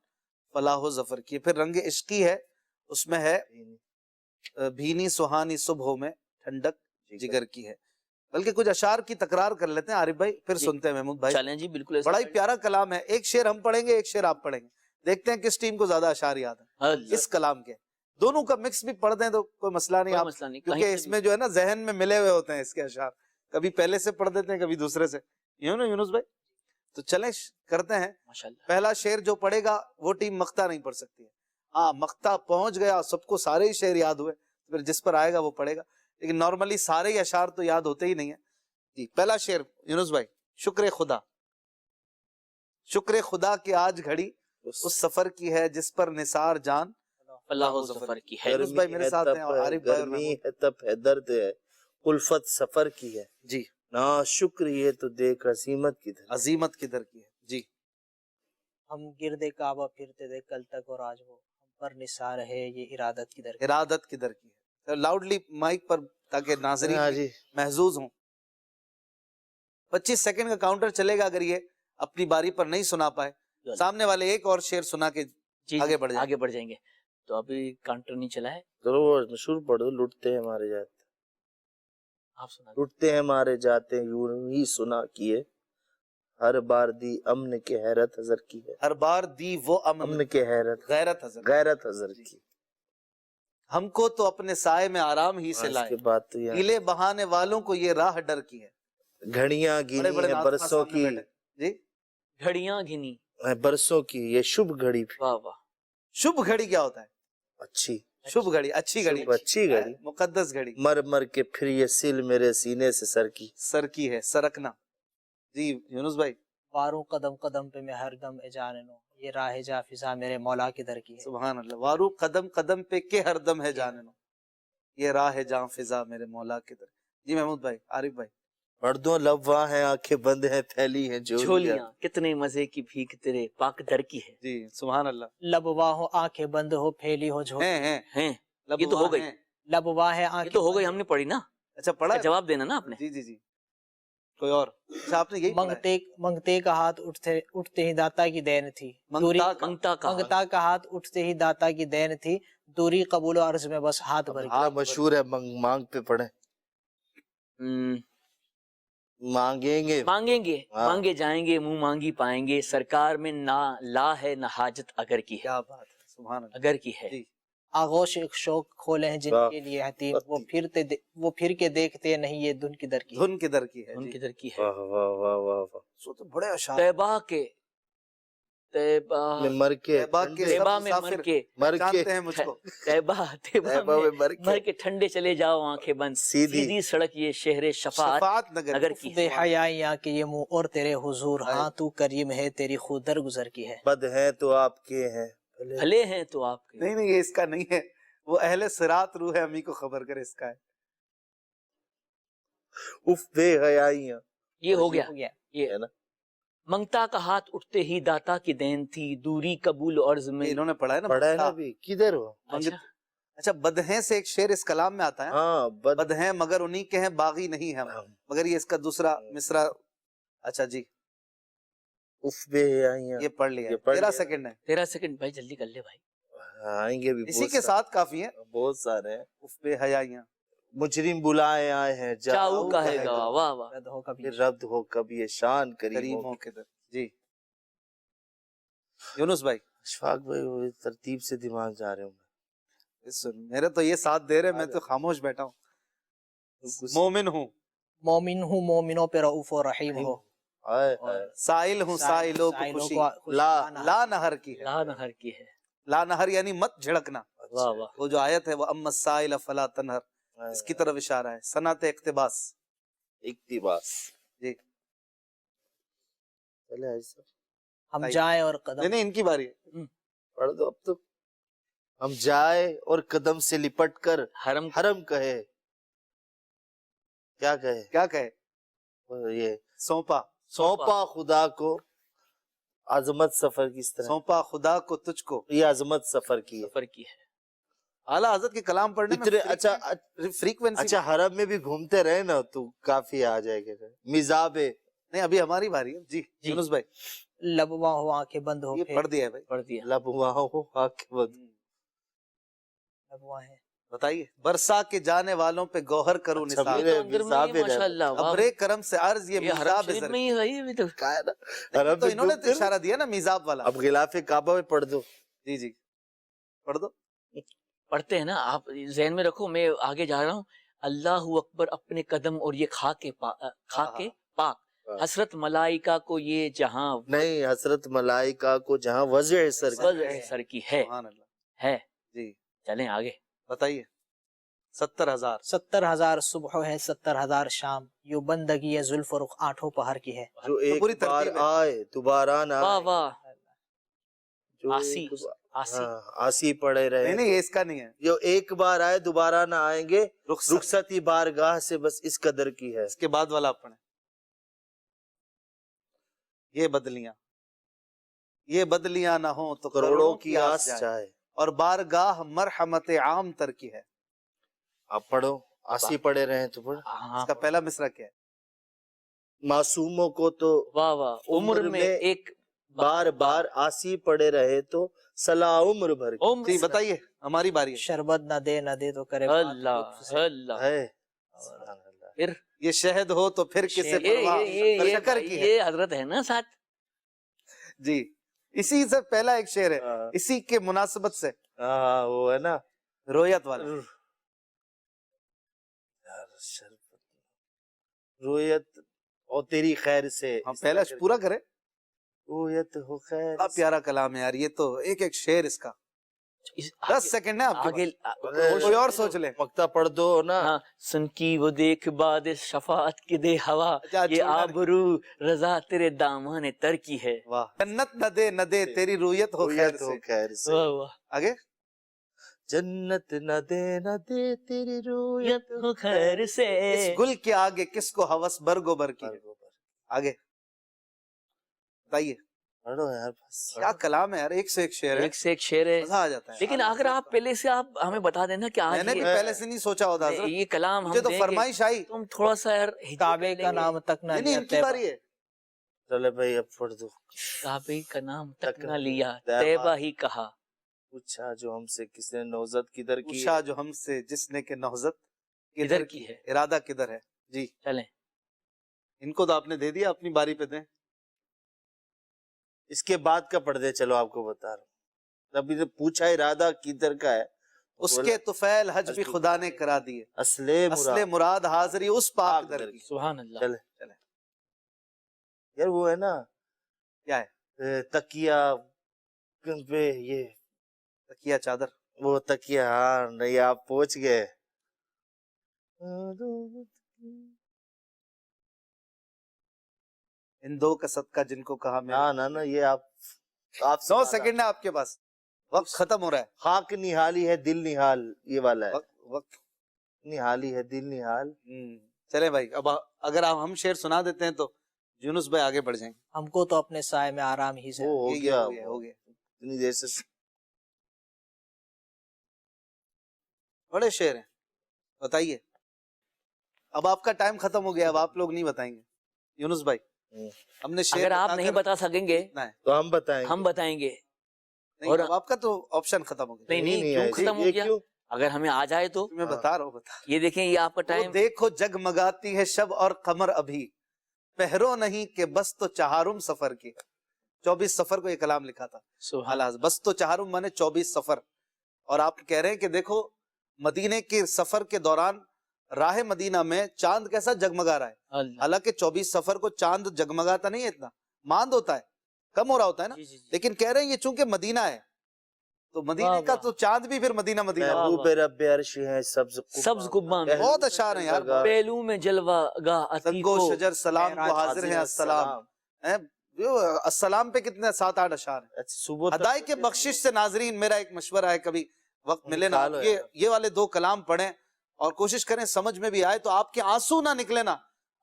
فلاح و ظفر کی ہے. پھر رنگ عشقی ہے، اس میں ہے بھینی سہانی صبحوں میں ٹھنڈک جگر کی ہے. بلکہ کچھ اشعار کی تکرار کر لیتے ہیں عارف بھائی، پھر سنتے ہیں محمود بھائی. چلیں جی بالکل. بڑا ہی پیارا کلام ہے. ایک شعر ہم پڑھیں گے، ایک شعر آپ پڑھیں گے، دیکھتے ہیں کس ٹیم کو زیادہ اشعار یاد ہے اس کلام کے. دونوں کا مکس بھی پڑھ دیں تو کوئی مسئلہ نہیں، آپ کیونکہ اس میں جو ہے نا ذہن میں ملے ہوئے ہوتے ہیں اس کے اشعار، کبھی پہلے سے پڑھ دیتے ہیں کبھی دوسرے سے، یوں نا یونس بھائی. تو چلیں کرتے ہیں. پہلا شعر جو پڑھے گا وہ ٹیم مقطع نہیں پڑھ سکتی ہے. ہاں مقطع پہنچ گیا، سب کو سارے ہی شعر یاد ہوئے، پھر جس پر آئے گا وہ پڑھے گا. لیکن نارملی سارے ہی اشعار تو یاد ہوتے ہی نہیں ہیں. جی پہلا شعر یونس بھائی. شکر خدا، شکر خدا کہ آج گھڑی اس سفر کی ہے جس پر نثار جان اللہ و ظفر کی ہے. یونس بھائی میرے ساتھ ہیں اور عارف بھائی. گرمی ہے تپ ہے درد ہے الفت سفر کی ہے جی، نا شکر یہ تو دیکھ عظیمت کی در، عظیمت کدھر کی ہے. جی ہم گرد کعبہ پھرتے تھے کل تک اور آج وہ ہم پر نثار ہے یہ ارادت کی در. ارادت کدھر کی ہے. لاؤڈلی مائک پر تاکہ ناظرین محظوظ ہوں. 25 سیکنڈ کا کاؤنٹر چلے گا اگر یہ اپنی باری پر نہیں سنا پائے. سامنے والے ایک اور شعر سنا کے آگے بڑھ جائیں گے. تو ابھی کاؤنٹر نہیں چلا ہے. چلو وہ مشہور پڑھو. لٹتے ہیں مارے جاتے، آپ سنا. لٹتے ہیں مارے جاتے یوں ہی سنا کیے، ہر بار دی امن کے حیرت حضر کی ہے. ہر بار دی وہ امن کے حیرت غیرت حضر کی. ہم کو تو اپنے سائے میں آرام ہی سے لائے، ہیلے بہانے والوں کو یہ راہ ڈر کی ہے. گھڑیاں گنی ہیں برسوں کی، جی گھڑیاں گنی برسوں کی یہ شبھ گھڑی. واہ واہ. شبھ گھڑی کیا ہوتا ہے؟ اچھی شبھ گھڑی، اچھی گھڑی، اچھی گھڑی، مقدس گھڑی. مر مر کے پھر یہ سل میرے سینے سے سر کی ہے، سرکنا. جی یونس بھائی. واروں قدم قدم پہ میں ہر دم اے جاننو یہ راہ جا فضا میرے مولا کی در کی ہے. سبحان اللہ. وارو قدم قدم پہ کہ ہر دم ہے جاننو یہ راہ جاں فضا میرے مولا کی در. جی محمود بھائی. عارف بھائی. مردوں لبواں ہیں آنکھیں بند ہیں پھیلی ہیں جھولیاں، کتنے مزے کی بھیک تیرے پاک در کی ہے. جی سبحان اللہ. لبواں ہو آنکھیں بند ہو پھیلی ہو ہیں. یہ تو ہو گئی. لبواں ہے یہ تو ہو گئی، ہم نے پڑھی نا. اچھا پڑھا، جواب دینا نا آپ نے. جی جی جی. کوئی اور؟ اچھا آپ نے یہی منگتے کا ہاتھ اٹھتے ہی داتا کی دین تھی. منگتا کا ہاتھ اٹھتے ہی داتا کی دین تھی. دوری قبول و عرض میں بس ہاتھ بھر. مشہور ہے مانگ پہ پڑھیں. مانگیں گے مانگے جائیں گے منہ مانگی پائیں گے. سرکار میں نہ لا ہے نہ حاجت اگر کی ہے. کیا بات ہے. سبحان اللہ. اگر کی ہے. آغوش ایک شوق کھولے ہیں جن کے لیے حتیم وہ پھر کے دیکھتے نہیں یہ دھن کی در کی ہے. دھن کی در کی ہے. دھن کی در کی ہے. واہ واہ واہ واہ واہ. سو تو بڑے اشعار. طیبہ کے طیبہ میں مر کے طیبہ میں مر کے ہیں مجھ کو. طیبہ میں مر کے ٹھنڈے چلے جاؤ آنکھیں بند. سیدھی سڑک یہ شہر شفاعت نگر کی بے حیائی کہ یہ منہ اور تیرے حضور ہاں تو کریم ہے تیری خود در گزر کی ہے. بد ہیں تو آپ کے ہیں بھلے ہیں تو آپ کے. نہیں یہ اس کا نہیں ہے، وہ اہل صراط روح امی کو خبر کرے اس کا ہے. اف بے حیائیاں. یہ ہو گیا. یہ ہے نا. منگتا کا ہاتھ اٹھتے ہی داتا کی دین تھی. دوری قبول عرض میں. انہوں نے پڑھا ہے نا. پڑھا ہے نا بھی. کدھر ہو؟ اچھا بدہیں سے ایک شعر اس کلام میں آتا ہے. ہاں بدہیں مگر انہی کے ہیں باغی نہیں ہم. مگر یہ اس کا دوسرا مصرع. اچھا جی. اف بے حیائیاں یہ پڑھ لیا. 13 سیکنڈ ہے. 13 سیکنڈ بھائی جلدی کر لے بھائی. آئیں گے بھی اسی کے ساتھ کافی ہیں. بہت سارے ہیں. اف بے حیائیاں. مجرم بلائے آئے ہیں جاؤ کہے گا. واہ واہ. رد ہو کبھی شان کریم ہو کے در. جی یونس بھائی. اشفاق بھائی وہ ترتیب سے دماغ جا رہے ہوں. میرے تو یہ ساتھ دے رہے، میں تو خاموش بیٹھا ہوں. مومن ہوں مومنوں پہ رؤوف و رحیم ہو. سائل ہوں سائلوں کو خوشی لا نہر کی ہے. لا نہر کی ہے. لا نہر یعنی مت جھڑکنا. وہ جو آیت ہے وہ اما السائل فلا تنہر، اس کی طرف اشارہ ہے. صنعت اقتباس. جی ہم جائیں اور قدم. نہیں ان کی باری ہے. پڑھ دو اب تو. ہم جائے اور قدم سے لپٹ کر حرم کہے. کیا کہے؟ یہ سونپا خدا کو عظمت سفر کی طرح، سونپا خدا کو تجھ کو، یہ عظمت سفر کی ہے. اعلیٰ حضرت کے کلام پڑھنے اتنے میں فریکوینسی. اچھا حرم میں بھی گھومتے رہے نا تو کافی آ جائے گا. مزاب نہیں ابھی ہماری باری ہے. جی یونس بھائی. لبواں ہو آنکھیں بند ہو. یہ پڑھ دیا ہے بھائی. پڑھ دیا. لبواں ہو آنکھیں بند. لبواں ہے. بتائیے. برسا کے جانے والوں پہ گوہر کروں نثار. ابرے کرم سے عرض یہ میزاب زر. تو انہوں نے تو اشارہ دیا نا میزاب والا. اب غلاف کعبہ میں پڑھ دو. جی جی پڑھ دو. پڑھتے ہیں نا آپ ذہن میں رکھو. میں آگے جا رہا ہوں. اللہ اکبر اپنے قدم اور یہ خاک پاک. حسرت ملائکہ کو یہ جہاں نہیں، حسرت ملائکہ کو جہاں وضع سر کی ہے. جی چلیں آگے. بتائیے. 70,000. 70,000 صبح ہے، 70,000 شام. یوں بندگی ہے زلف و رخ آٹھوں پہر کی ہے. جو ایک بار آئے دوبارہ نہ واہ واہ. آسی پڑے رہے. نہیں یہ اس کا نہیں ہے. جو ایک بار آئے دوبارہ نہ آئیں گے، رخصتی بارگاہ سے بس اس قدر کی ہے. اس کے بعد والا آپ پڑھیں. یہ بدلیاں نہ ہوں تو کروڑوں کی آس جائے، اور بارگاہ مرحمت عام تر کی ہے. آپ پڑھو. آسی پڑے رہے تو پڑھو. اس کا پہلا مصرع کیا ہے؟ معصوموں کو تو واہ واہ عمر میں ایک بار بار آسی پڑے رہے تو صلاح عمر بھر. جی بتائیے ہماری باری ہے. شربت نہ دے تو کرے اللہ اللہ ہے. پھر یہ شہد ہو تو پھر کس سے پرواہ شکر کی ہے. یہ حضرت ہے نا ساتھ. جی اسی سے پہلا ایک شعر ہے اسی کے مناسبت سے. وہ ہے نا رویت والا. رویت اور تیری خیر سے. ہم پہلا پورا کریں. رویت ہو خیر. بڑا پیارا کلام ہے یار. یہ تو ایک ایک شعر اس کا 10 سیکنڈ ہے آپ کے پاس. کوئی اور سوچ لیں. مقطع پڑھ دو نا. سن کی وہ دیکھ باد شفاعت کے دے ہوا، یہ آبرو رضا تیرے دامان تر کی ہے. جنت نہ دے تیری رویت ہو خیر سے. آگے. جنت نہ دے تیری رویت ہو خیر سے. اس گل کے آگے کس کو ہوس برگو بر کی. آگے بتائیے. کیا کلام ہے یار. ایک سے ایک شعر ہے. ایک سے ایک شعر ہے. مزہ آ جاتا ہے. لیکن اگر آپ پہلے سے آپ ہمیں بتا دینا کہ میں نے بھی پہلے سے نہیں سوچا ہوتا یہ کلام مجھے تو فرمائش آئی. تم تھوڑا سا یار کعبے کا نام تک نہ نہیں ان کی باری ہے. چلے بھائی اب پڑھ دو. کعبے کا نام تک نہ لیا طیبہ ہی کہا. پوچھا جو ہم سے کس نے نوزت کدھر کی. پوچھا جو ہم سے جس نے کہ نوزت کدھر کی ہے. ارادہ کدھر ہے. جی چلیں. ان کو تو آپ نے دے دیا. اپنی باری پہ دیں. اس کے بعد کا پڑھ دے. چلو آپ کو بتا رہا ہوں. ابھی پوچھا ارادہ کدھر کا ہے. اس کے طفیل حج بھی خدا نے کرا دیے. اصل مراد حاضری اس پاک در کی. سبحان اللہ. چلے یار وہ ہے نا کیا ہے تکیہ پہ یہ تکیہ چادر. وہ تکیہ. ہاں نہیں آپ پہنچ گئے. ان دو کا صدقہ جن کو کہا میں. نا یہ آپ 9 سیکنڈ ہے آپ کے پاس. وقت ختم ہو رہا ہے. خاک نہالی ہے دل نہال. یہ والا ہے. وقت نہالی ہے دل نہال. چلے بھائی اب اگر آپ ہم شعر سنا دیتے ہیں تو یونس بھائی آگے بڑھ جائیں گے. ہم کو تو اپنے سائے میں آرام ہی سے ہو گیا. اتنی دیر سے بڑے شعر ہیں. بتائیے. اب آپ کا ٹائم ختم ہو گیا. اب آپ لوگ نہیں بتائیں گے. یونس بھائی ہم نے اگر آپ نہیں بتا سکیں گے تو ہم بتائیں گے. اور آپ کا تو آپشن ختم ہو گیا. نہیں کیوں ختم ہو گیا. اگر ہمیں آ جائے تو میں بتا رہا ہوں. یہ دیکھیں یہ آپ کا ٹائم. دیکھو جگمگاتی ہے شب اور قمر ابھی، پہرو نہیں کہ بس تو چہارم سفر کی. 24 سفر کو یہ کلام لکھا تھا. بس تو چہارم مانے 24 سفر. اور آپ کہہ رہے ہیں کہ دیکھو مدینے کے سفر کے دوران راہ مدینہ میں چاند کیسا جگمگا رہا ہے. حالانکہ 24 سفر کو چاند جگمگاتا نہیں ہے. اتنا ماند ہوتا ہے، کم ہو رہا ہوتا ہے نا. لیکن کہہ رہے ہیں یہ چونکہ مدینہ ہے تو مدینہ کا تو چاند بھی پھر مدینہ محبوب رب عرش ہے. سبز قبا میں بہت اشعار ہیں یار. پہلو میں جلوہ گاہ سنگو شجر سلام کو حاضر ہیں السلام. السلام پہ کتنے 7-8 اشعار ہیں. ادائے کے بخشش سے ناظرین میرا ایک مشورہ ہے، کبھی وقت ملے نا یہ والے 2 کلام پڑھیں اور کوشش کریں سمجھ میں بھی آئے. تو آپ کے آنسو نہ نکلے نا.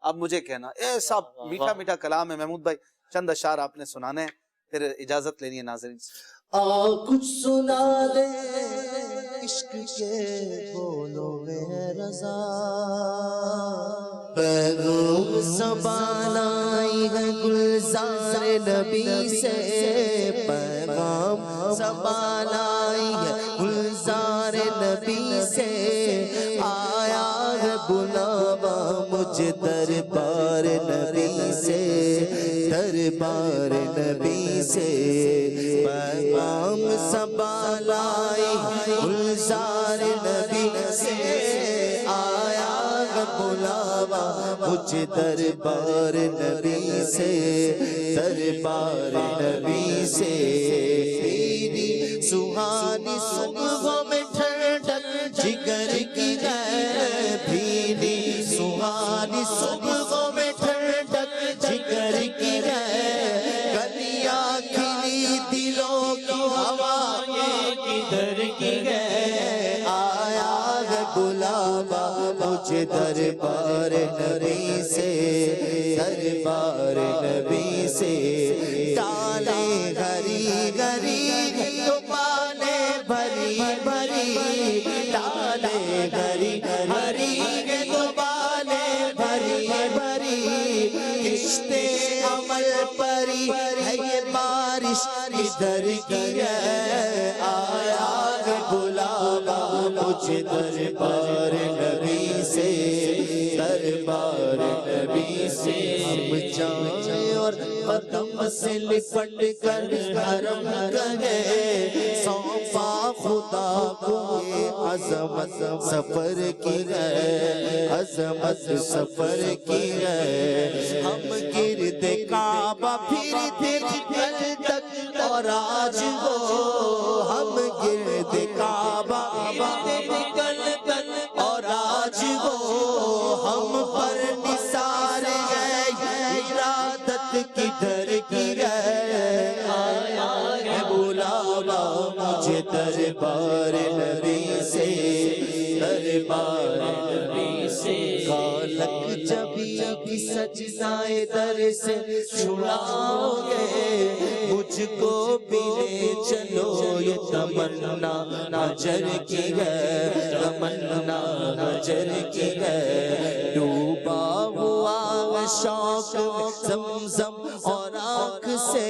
اب مجھے کہنا ایسا میٹھا میٹھا کلام ہے محمود بھائی، چند اشعار آپ نے سنانے ہیں، پھر اجازت لینی ہے ناظرین سے۔ کچھ سنا دے عشق کے بولو گے رضا، پیغام سبان آئی ہے گلزار نبی سے، پیغام سبان آئی ہے گلزار نبی سے، آیا ہے بلاوا مجھے دربار نبی سے، دربار نبی سے، پیغام سبان آئی ہے گلزار نبی سے، آیا ہے بلاوا مجھے دربار نبی سے، دربار نبی سے، میری سہانی صبح میں ٹھنڈک جگر کی ہے، بھینی سہانی صبح میں ٹھنڈک جگر کی ہے، گلیاں کھلی دلوں کی ہوائیں کدھر کی ہے، آیا ہے بلاوا مجھے دربار نبی سے، دربار نبی سے، ڈالے گری گری تو پانے بھری بھری، ڈالے گری گری تو پانے بھری بھری، کشتے عمل پری ہے یہ بارش ادھر کی ہے، آیا ہے بلاوا مجھے دربار نبی سے، دربار نبی سے، ہم جائیں اور قدم سے لپٹ کر حرم کہے، سونپا خدا کو یہ عظمت سفر کی ہے، عظمت سفر کی ہے، ہم گرد کعبہ پھرتے کل تک اور آج ہو، ہم گرد کعبہ پھرتے کل تک اور آج ہو، ہم پر نثار ہے ارادت کدھر کی ہے، آیا ہے بلاوا مجھے دربار نبی سے، دربار نبی سے، خالق جبھی کی سجدائے در سے چھڑاؤ گے، مجھ کو بھی لے چلو یہ تمنا حجر کی ہے، تمنا حجر کی ہے، ڈوبا ہوا شوق زمزم اور آنکھ سے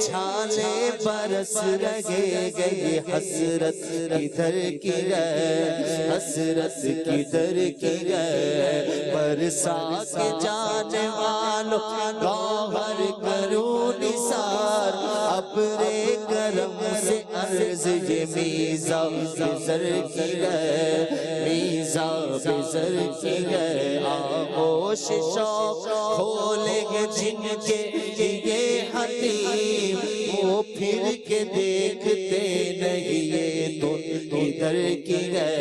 چھالے برس رہے گئے، حسرت کدھر کی ہے، حسرت کدھر کی ہے، برسا کے جانے والوں گوہر کروں نثار، ابرے کرم سے عرض یہ میزا بزر کی ہے، میزا بزر کی ہے، آغوش شوق کھولیں گے جن کے یہ حتیم، وہ پھر کے دیکھتے نہیں یہ دھن کدھر کی ہے،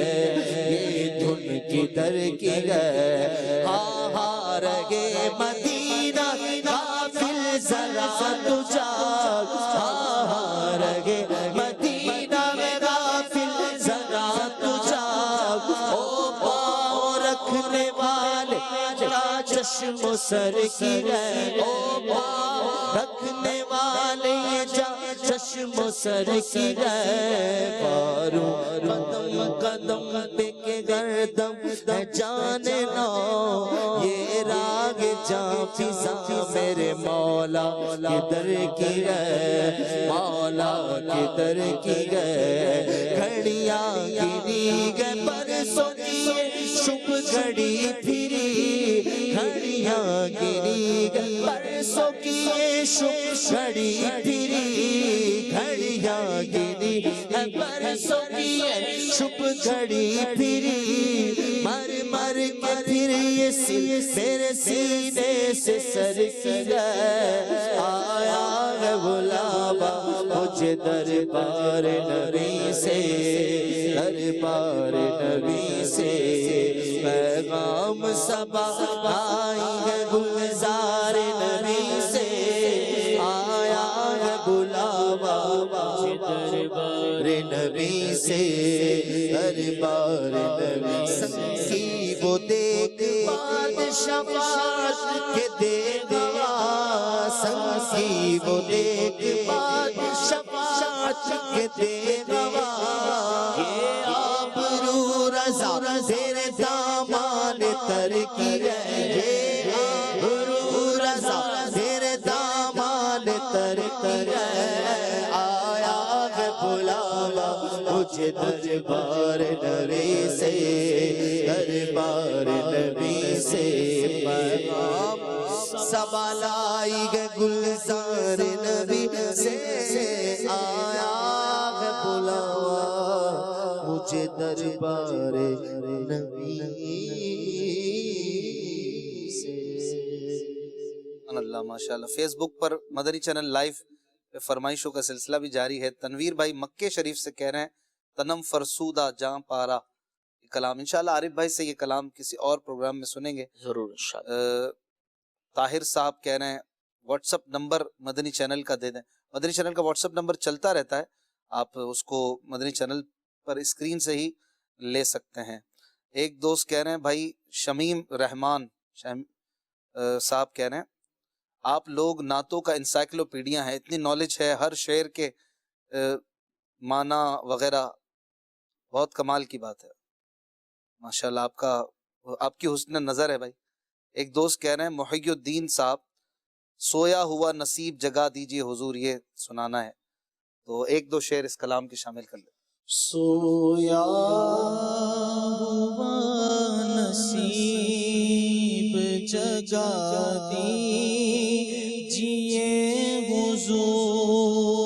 یہ دھن کدھر کی ہے، ہاں ہاں رہے مدینہ غافل ذرا تو جاگ، ہاں ہاں رہے مدینہ میں غافل ذرا تو جاگ، او پاؤں رکھنے والے کیا چشم و سر کی ہے، او پاؤں رکھنے والے جا چشم و سر کی ہے، بارو قدم قدم پہ کے گردم ہے جانے نو، یہ راگ جاں فضا میرے مولا کدھر کی ہے، مولا کدھر کی ہے، گھڑیاں گری گئے برسوں کی شب گھڑی پھری، گھڑیاں گری گئے برسوں کی شب گھڑی پھری، گھڑیاں گری برسوں کی شب گھڑی پھری، مر مر کے پھر یہ سل میرے سینے سے سر کی ہے، آیا ہے بلاوا مجھے دربار نبی سے، دربار نبی سے، پیغام صبا آئی ہے گلزار نبی سے، آیا ہے بلاوا مجھے دربار نبی سے، دربار نبی سے، وہ دیکھ بعد شفاعت کے دے گا سنگی وہ دیکھ بعد شفاعت کے دے گا یہ آبرو رضا تیرے دامان تر کی ہے یہ آبرو رضا تیرے دامان تر کی ہے آیا ہے بلاوا مجھے دربار نبی سے دربار نبی سے پیغام سوال آئی گئے گلزار نبی سے آیا ہے بلاوا مجھے دربار نبی سے۔ اللہ ماشاءاللہ۔ فیس بک پر مدنی چینل لائیو پہ فرمائشوں کا سلسلہ بھی جاری ہے۔ تنویر بھائی مکے شریف سے کہہ رہے ہیں تنم فرسودہ جاں پارا یہ کلام، انشاءاللہ عارف بھائی سے یہ کلام کسی اور پروگرام میں سنیں گے ضرور انشاءاللہ۔ طاہر صاحب کہہ رہے ہیں واٹس اپ نمبر مدنی چینل کا دے دیں۔ مدنی چینل کا واٹس اپ نمبر چلتا رہتا ہے، آپ اس کو مدنی چینل پر اسکرین سے ہی لے سکتے ہیں۔ ایک دوست کہہ رہے ہیں بھائی شمیم رحمان صاحب کہہ رہے ہیں آپ لوگ نعتوں کا انسائکلوپیڈیا ہیں، اتنی نالج ہے ہر شعر کے معنی وغیرہ، بہت کمال کی بات ہے ماشاءاللہ، آپ کی حسن نظر ہے بھائی۔ ایک دوست کہہ رہے ہیں محی الدین صاحب سویا ہوا نصیب جگا دیجئے حضور، یہ سنانا ہے، تو ایک دو شعر اس کلام کے شامل کر لیں۔ سویا ہوا نصیب جگا دیجئے حضور،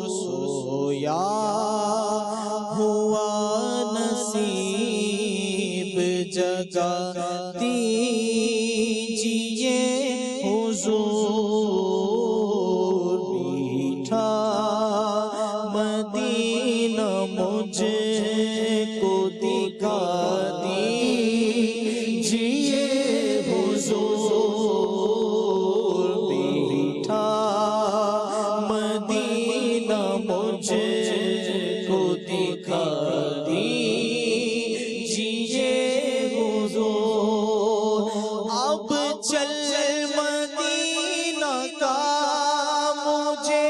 سویا ہوا نصیب جگا دیجئے حضور، میٹھا مدینہ مجھ کو دکھا دیجئے حضور، میٹھا مدینہ مجھ کو دکھا دیجئے حضور، اب چل مدینہ کا مجھے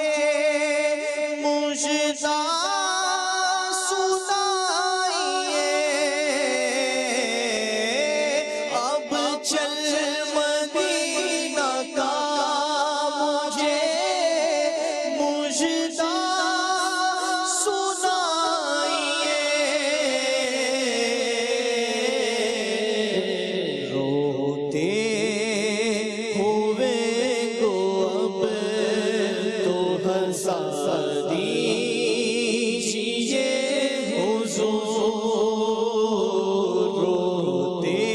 مجدہ سنائیے، اب چل مدینہ کا مجھے مجدہ سنائیے، روتے ہوئے کو اب تو ہنسا دیجئے حضور، روتے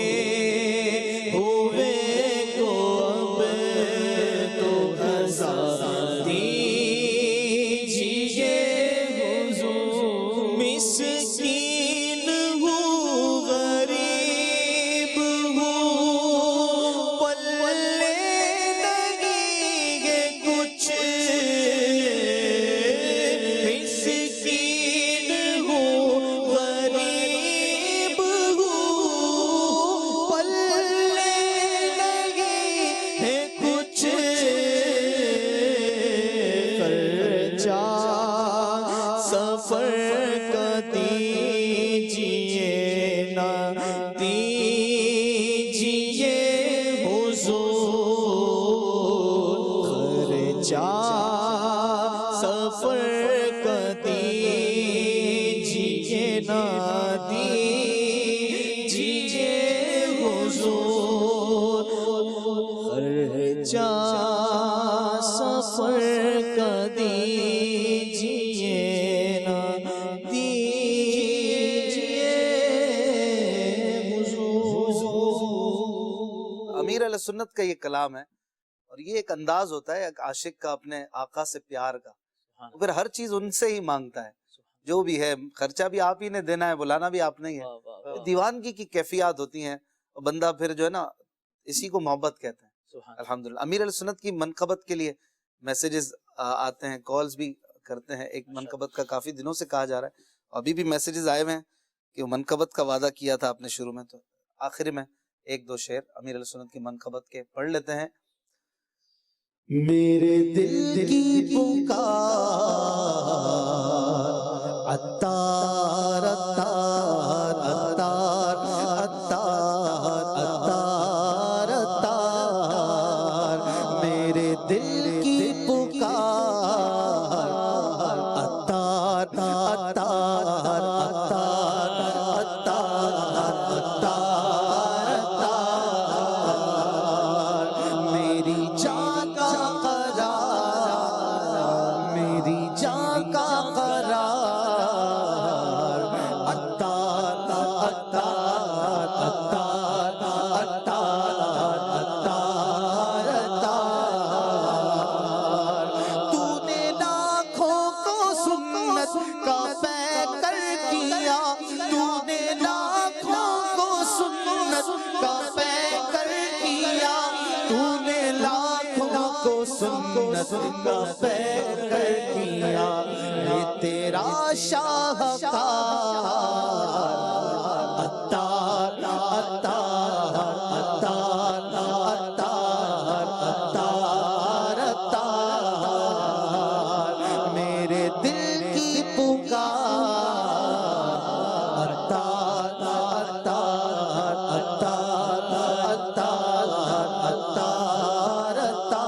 ہوئے کو اب تو ہنسا دیجئے حضور، مسکین ہوں غریب ہوں پلے نہیں ہے کچھ، مسکین ہوں غریب ہوں پلے نہیں ہے کچھ، خرچہ سفر کا دیجئے نا دیجئے حضور، خرچہ سفر کا دیجئے نا دیجئے حضور، خرچہ سفر کا دیجئے نا دیجئے حضور۔ امیر علیہ سنت کا یہ کلام ہے، اور یہ ایک انداز ہوتا ہے ایک عاشق کا اپنے آقا سے پیار کا، وہ پھر ہر چیز ان سے ہی مانگتا ہے، جو بھی ہے خرچہ بھی آپ ہی نے دینا ہے، بلانا بھی آپ نے ہی ہے، دیوانگی کی کیفیات ہوتی ہیں، اور بندہ پھر جو ہے نا اسی کو محبت کہتے ہیں۔ الحمدللہ امیر علیہ سنت کی منقبت کے لیے میسیجز آتے ہیں، کالز بھی کرتے ہیں، ایک منقبت کا کافی دنوں سے کہا جا رہا ہے، ابھی بھی میسیجز آئے ہوئے ہیں کہ وہ منقبت کا وعدہ کیا تھا آپ نے شروع میں، تو آخر میں ایک دو شعر امیر اہل سنت کی منقبت کے پڑھ لیتے ہیں. میرے دل کی پکار عطار عطار عطار عطار عطار عطار میرے دل کی پکار عطار عطار عطار عطار عطار میری جان کا قرار میری جان کا قرار عطار عطار عطار عطار عطار عطار تو نے لاکھوں کو سنت کا پیکر کیا تو نے لاکھوں کو سنت کا پیکر کیا تو نے لاکھوں کو سنت کا پیکر کیا یہ تیرا شاہکار عطار عطار عطار عطار عطار عطار میرے دل کی پکار عطار عطار عطار عطار عطار عطار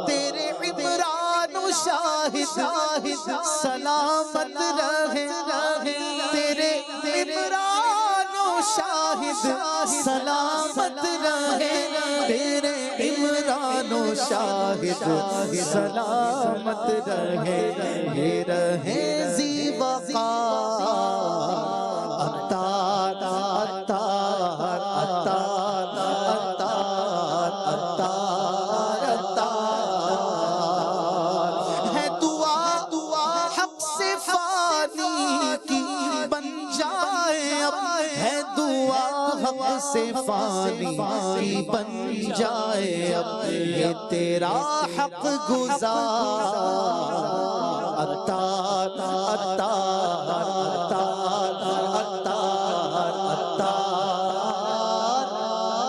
تیرے عمران و شاہد سلامت رہے تیرے عمران و شاہد سلامت رہے تیرے عمران و شاہد سلامت رہے یہ رہے ذی وقار عطار عطار عطار عطار عطار عطار ہے دعا حق سے فانی کی بن جائے اب ہے دعا حق سے فانی کی بن جائے اب یہ تیرا حق گزار عطار عطار عطار عطار عطار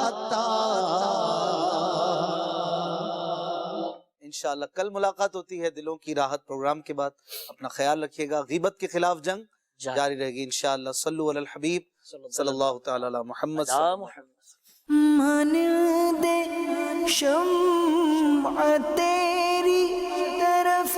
عطار انشاءاللہ کل ملاقات ہوتی ہے دلوں کی راحت پروگرام کے بعد. اپنا خیال رکھیے گا. غیبت کے خلاف جنگ جاری رہے گی انشاءاللہ. صلو علی الحبیب صلی اللہ تعالی علی محمد. مانندے شمع تیری طرف